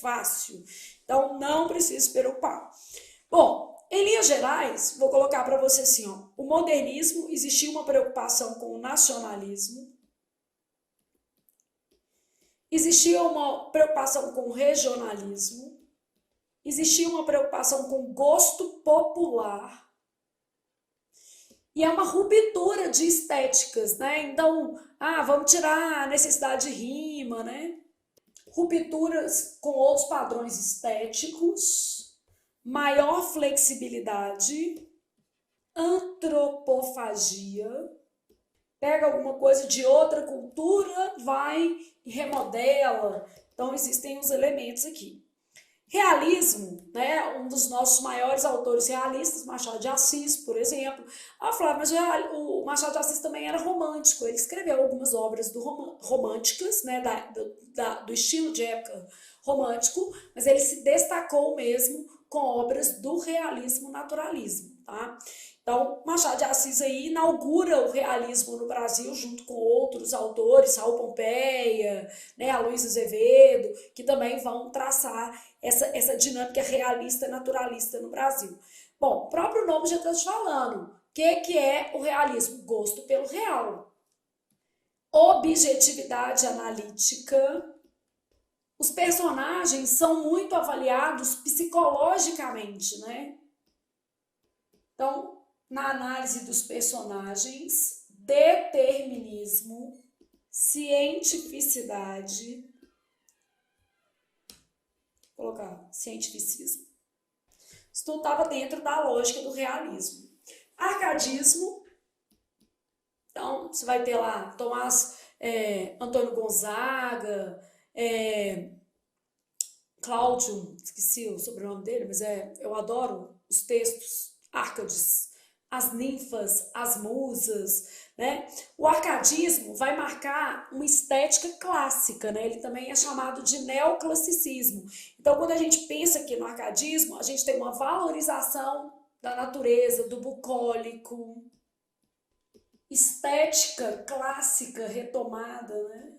fácil. Então, não precisa se preocupar. Bom, em linhas gerais, vou colocar para você assim, ó, o modernismo, existia uma preocupação com o nacionalismo, existia uma preocupação com o regionalismo, existia uma preocupação com o gosto popular, e é uma ruptura de estéticas, né? Então, vamos tirar a necessidade de rima, né? Rupturas com outros padrões estéticos, maior flexibilidade, antropofagia, pega alguma coisa de outra cultura, vai e remodela. Então, existem os elementos aqui. Realismo, né? Um dos nossos maiores autores realistas, Machado de Assis, por exemplo. Flávia, mas o Machado de Assis também era romântico. Ele escreveu algumas obras românticas, né? Do estilo de época romântico, mas ele se destacou mesmo com obras do realismo naturalismo, tá? Então, Machado de Assis aí inaugura o realismo no Brasil junto com outros autores, Raul Pompeia, né, Aloysio Azevedo, que também vão traçar essa dinâmica realista, naturalista no Brasil. Bom, o próprio nome já está te falando. O que é o realismo? Gosto pelo real. Objetividade analítica. Os personagens são muito avaliados psicologicamente, né? Então, na análise dos personagens, determinismo, cientificidade, vou colocar cientificismo. Isso tudo estava dentro da lógica do realismo. Arcadismo, então você vai ter lá Antônio Gonzaga, Cláudio, esqueci o sobrenome dele, mas eu adoro os textos, Árcades, as ninfas, as musas, né? O arcadismo vai marcar uma estética clássica, né? Ele também é chamado de neoclassicismo. Então, quando a gente pensa aqui no arcadismo, a gente tem uma valorização da natureza, do bucólico, estética clássica retomada, né?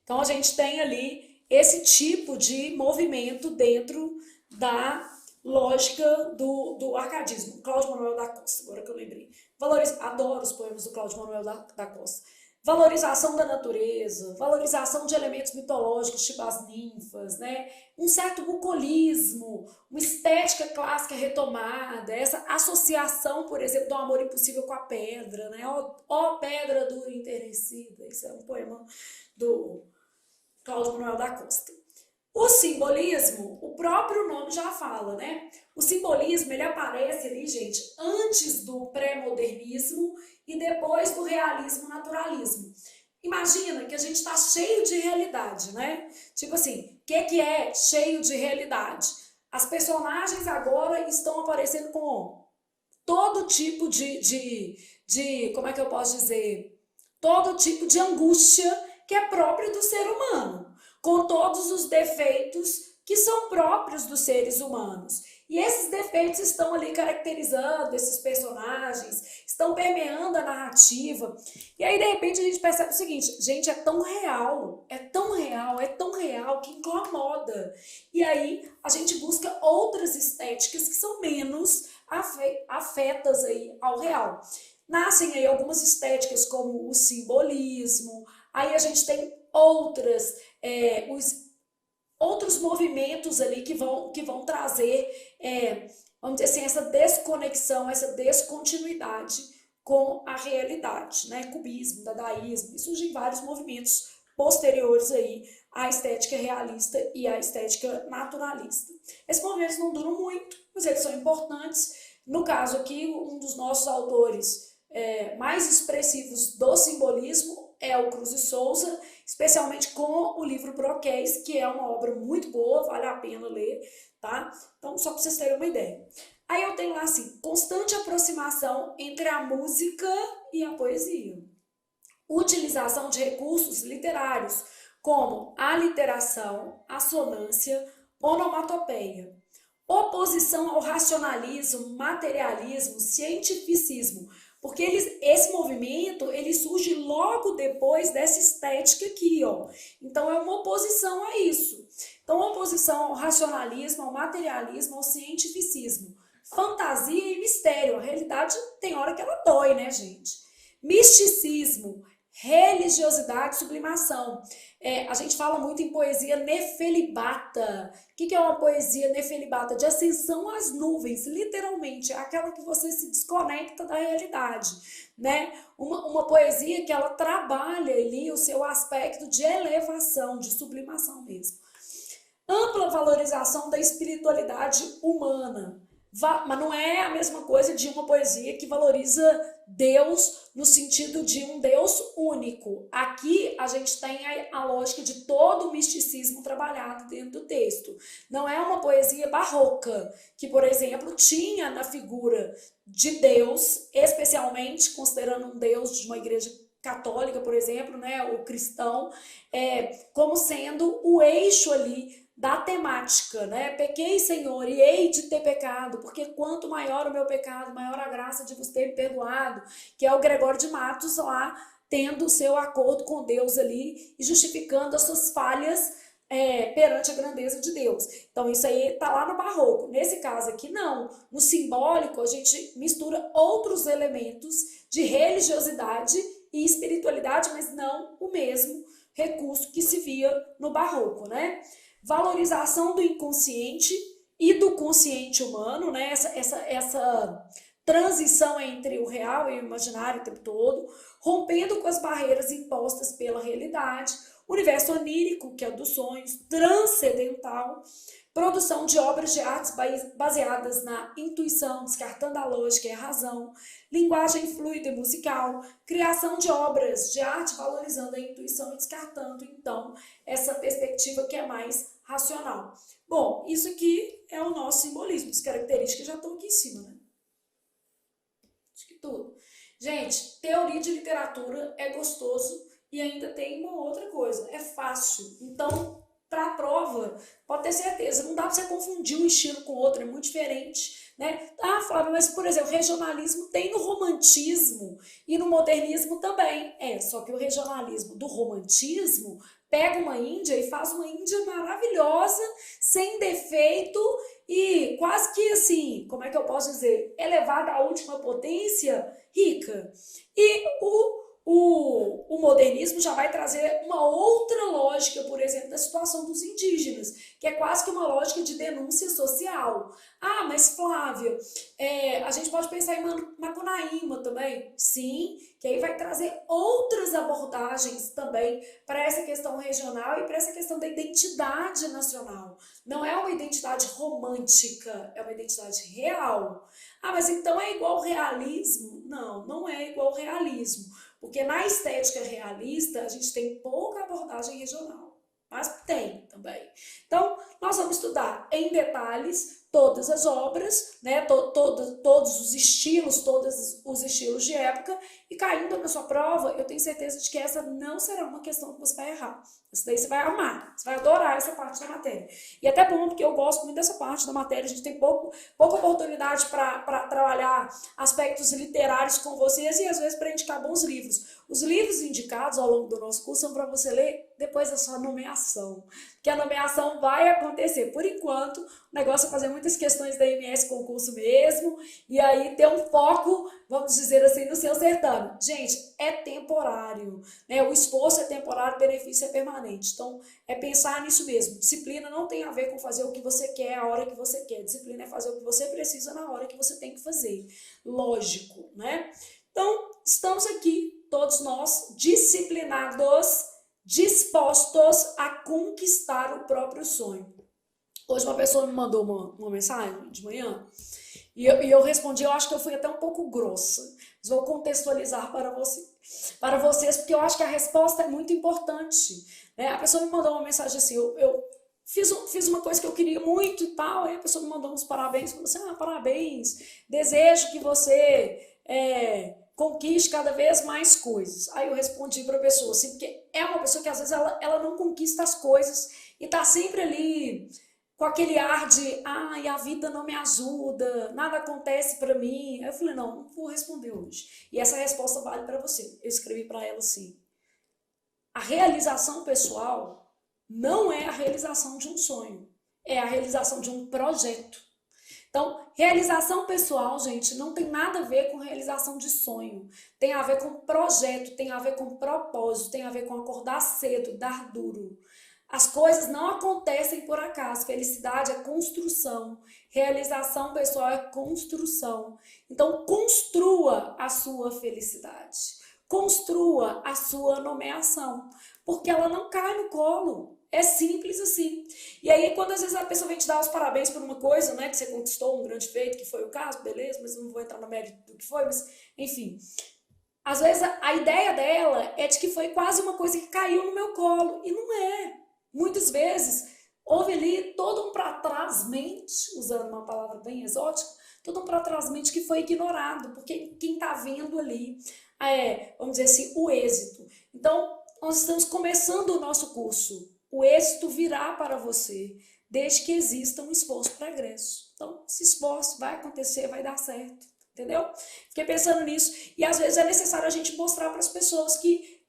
Então, a gente tem ali esse tipo de movimento dentro da lógica do arcadismo. Cláudio Manuel da Costa, agora que eu lembrei. Adoro os poemas do Cláudio Manuel da Costa. Valorização da natureza, valorização de elementos mitológicos, tipo as ninfas, né? Um certo bucolismo, uma estética clássica retomada, essa associação, por exemplo, do amor impossível com a pedra, né? Ó pedra dura e enternecida. Isso é um poema do Cláudio Manuel da Costa. O simbolismo, o próprio nome já fala, né? O simbolismo, ele aparece ali, gente, antes do pré-modernismo e depois do realismo naturalismo. Imagina que a gente está cheio de realidade, né? Tipo assim, o que é cheio de realidade? As personagens agora estão aparecendo com todo tipo como é que eu posso dizer? Todo tipo de angústia que é próprio do ser humano, com todos os defeitos que são próprios dos seres humanos. E esses defeitos estão ali caracterizando esses personagens, estão permeando a narrativa. E aí, de repente, a gente percebe o seguinte, gente, é tão real, é tão real, é tão real que incomoda. E aí, a gente busca outras estéticas que são menos afetas aí ao real. Nascem aí algumas estéticas como o simbolismo, aí a gente tem outros movimentos ali que vão trazer, vamos dizer assim, essa desconexão, essa descontinuidade com a realidade, né? Cubismo, dadaísmo, e surgem vários movimentos posteriores aí à estética realista e à estética naturalista. Esses movimentos não duram muito, mas eles são importantes. No caso aqui, um dos nossos autores mais expressivos do simbolismo é o Cruz de Souza, especialmente com o livro Broquéis, que é uma obra muito boa, vale a pena ler, tá? Então, só para vocês terem uma ideia. Aí eu tenho lá assim, constante aproximação entre a música e a poesia. Utilização de recursos literários, como a literação, assonância, onomatopeia. Oposição ao racionalismo, materialismo, cientificismo, porque esse movimento ele surge logo depois dessa estética aqui, ó. Então é uma oposição a isso. Então, oposição ao racionalismo, ao materialismo, ao cientificismo. Fantasia e mistério. A realidade tem hora que ela dói, né, gente? Misticismo, religiosidade e sublimação. A gente fala muito em poesia nefelibata. O que é uma poesia nefelibata? De ascensão às nuvens, literalmente, é aquela que você se desconecta da realidade, né? Uma poesia que ela trabalha ali o seu aspecto de elevação, de sublimação mesmo. Ampla valorização da espiritualidade humana. Mas não é a mesma coisa de uma poesia que valoriza Deus no sentido de um Deus único. Aqui a gente tem a lógica de todo o misticismo trabalhado dentro do texto. Não é uma poesia barroca, que, por exemplo, tinha na figura de Deus, especialmente considerando um Deus de uma igreja católica, por exemplo, né, o cristão, como sendo o eixo ali da temática, né? Pequei, Senhor, e hei de ter pecado, porque quanto maior o meu pecado, maior a graça de vos ter me perdoado, que é o Gregório de Matos lá, tendo o seu acordo com Deus ali e justificando as suas falhas perante a grandeza de Deus. Então isso aí tá lá no barroco. Nesse caso aqui não. No simbólico a gente mistura outros elementos de religiosidade e espiritualidade, mas não o mesmo recurso que se via no barroco, né? Valorização do inconsciente e do consciente humano, né? Essa transição entre o real e o imaginário o tempo todo, rompendo com as barreiras impostas pela realidade, universo onírico, que é dos sonhos, transcendental, produção de obras de artes baseadas na intuição, descartando a lógica e a razão, linguagem fluida e musical, criação de obras de arte valorizando a intuição e descartando, então, essa perspectiva que é mais racional. Bom, isso aqui é o nosso simbolismo, as características já estão aqui em cima, né? Acho que tudo. Gente, teoria de literatura é gostoso e ainda tem uma outra coisa, é fácil. Então, para a prova, pode ter certeza, não dá para você confundir um estilo com outro, é muito diferente, né? Ah, Flávia, mas, por exemplo, regionalismo tem no romantismo e no modernismo também. Só que o regionalismo do romantismo pega uma Índia e faz uma Índia maravilhosa, sem defeito e quase que assim, como é que eu posso dizer, elevada à última potência, rica. E O modernismo já vai trazer uma outra lógica, por exemplo, da situação dos indígenas, que é quase que uma lógica de denúncia social. Ah, mas Flávia, a gente pode pensar em Macunaíma também? Sim, que aí vai trazer outras abordagens também para essa questão regional e para essa questão da identidade nacional. Não é uma identidade romântica, é uma identidade real. Ah, mas então é igual ao realismo? Não, não é igual ao realismo. Porque na estética realista, a gente tem pouca abordagem regional, mas tem também. Então, nós vamos estudar em detalhes todas as obras, né, todos os estilos, todos os estilos de época, e caindo na sua prova, eu tenho certeza de que essa não será uma questão que você vai errar. Isso daí você vai amar, você vai adorar essa parte da matéria. E até bom, porque eu gosto muito dessa parte da matéria, a gente tem pouca oportunidade para trabalhar aspectos literários com vocês e às vezes para indicar bons livros. Os livros indicados ao longo do nosso curso são para você ler depois da sua nomeação, que a nomeação vai acontecer. Por enquanto, o negócio é fazer muitas questões da MS concurso mesmo, e aí ter um foco, vamos dizer assim, no seu certame. Gente, é temporário, né? O esforço é temporário, o benefício é permanente. Então, é pensar nisso mesmo. Disciplina não tem a ver com fazer o que você quer a hora que você quer. Disciplina é fazer o que você precisa na hora que você tem que fazer. Lógico, né? Então, estamos aqui, todos nós, disciplinados, dispostos a conquistar o próprio sonho. Hoje uma pessoa me mandou uma mensagem de manhã e eu respondi, eu acho que eu fui até um pouco grossa, mas vou contextualizar para vocês, porque eu acho que a resposta é muito importante. Né? A pessoa me mandou uma mensagem assim, eu fiz uma coisa que eu queria muito e tal, aí a pessoa me mandou uns parabéns, falou assim, parabéns, desejo que você conquiste cada vez mais coisas. Aí eu respondi para a pessoa assim, porque é uma pessoa que às vezes ela não conquista as coisas e tá sempre ali com aquele ar de, a vida não me ajuda, nada acontece para mim. Aí eu falei, não vou responder hoje. E essa resposta vale para você. Eu escrevi para ela assim, a realização pessoal não é a realização de um sonho, é a realização de um projeto. Então, realização pessoal, gente, não tem nada a ver com realização de sonho. Tem a ver com projeto, tem a ver com propósito, tem a ver com acordar cedo, dar duro. As coisas não acontecem por acaso. Felicidade é construção. Realização pessoal é construção. Então, construa a sua felicidade. Construa a sua nomeação. Porque ela não cai no colo. É simples assim. E aí, quando às vezes a pessoa vem te dar os parabéns por uma coisa, né, que você conquistou, um grande feito, que foi o caso, beleza, mas eu não vou entrar no mérito do que foi, mas enfim. Às vezes a ideia dela é de que foi quase uma coisa que caiu no meu colo. E não é. Muitas vezes houve ali todo um para trás-mente, usando uma palavra bem exótica, todo um para trás-mente que foi ignorado, porque quem está vendo ali vamos dizer assim, o êxito. Então, nós estamos começando o nosso curso. O êxito virá para você, desde que exista um esforço progresso. Então, esse esforço vai acontecer, vai dar certo, entendeu? Fiquei pensando nisso, e às vezes é necessário a gente mostrar para as pessoas que,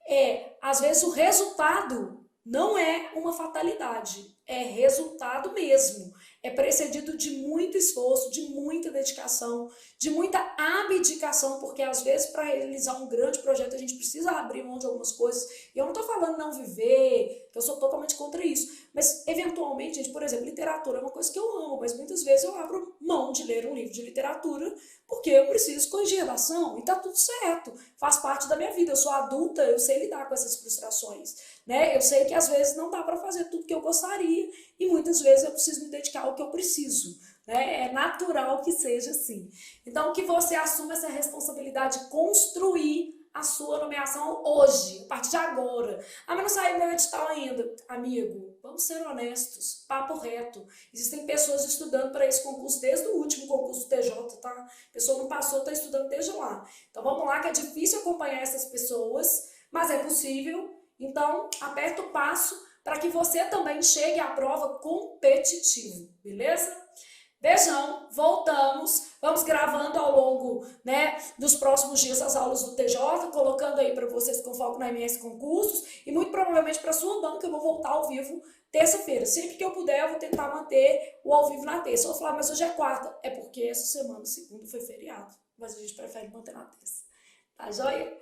às vezes, o resultado não é uma fatalidade, é resultado mesmo. É precedido de muito esforço, de muita dedicação, de muita abdicação, porque às vezes para realizar um grande projeto a gente precisa abrir mão de algumas coisas. E eu não estou falando não viver, que eu sou totalmente contra isso. Mas eventualmente, gente, por exemplo, literatura é uma coisa que eu amo, mas muitas vezes eu abro mão de ler um livro de literatura porque eu preciso corrigir a redação e tá tudo certo, faz parte da minha vida. Eu sou adulta, eu sei lidar com essas frustrações, né? Eu sei que às vezes não dá para fazer tudo que eu gostaria e muitas vezes eu preciso me dedicar ao que eu preciso, né? É natural que seja assim. Então, que você assuma essa responsabilidade de construir a sua nomeação hoje, a partir de agora. Mas não saiu meu edital ainda. Amigo, vamos ser honestos, papo reto. Existem pessoas estudando para esse concurso desde o último concurso do TJ, tá? A pessoa não passou, está estudando desde lá. Então vamos lá, que é difícil acompanhar essas pessoas, mas é possível. Então, aperta o passo para que você também chegue à prova competitivo, beleza? Beijão, voltamos, vamos gravando ao longo, né, dos próximos dias as aulas do TJ, colocando aí para vocês com foco na MS Concursos e muito provavelmente para a sua banca eu vou voltar ao vivo terça-feira. Sempre que eu puder eu vou tentar manter o ao vivo na terça. Eu vou falar, mas hoje é quarta. É porque essa semana, segunda, foi feriado, mas a gente prefere manter na terça. Tá joia?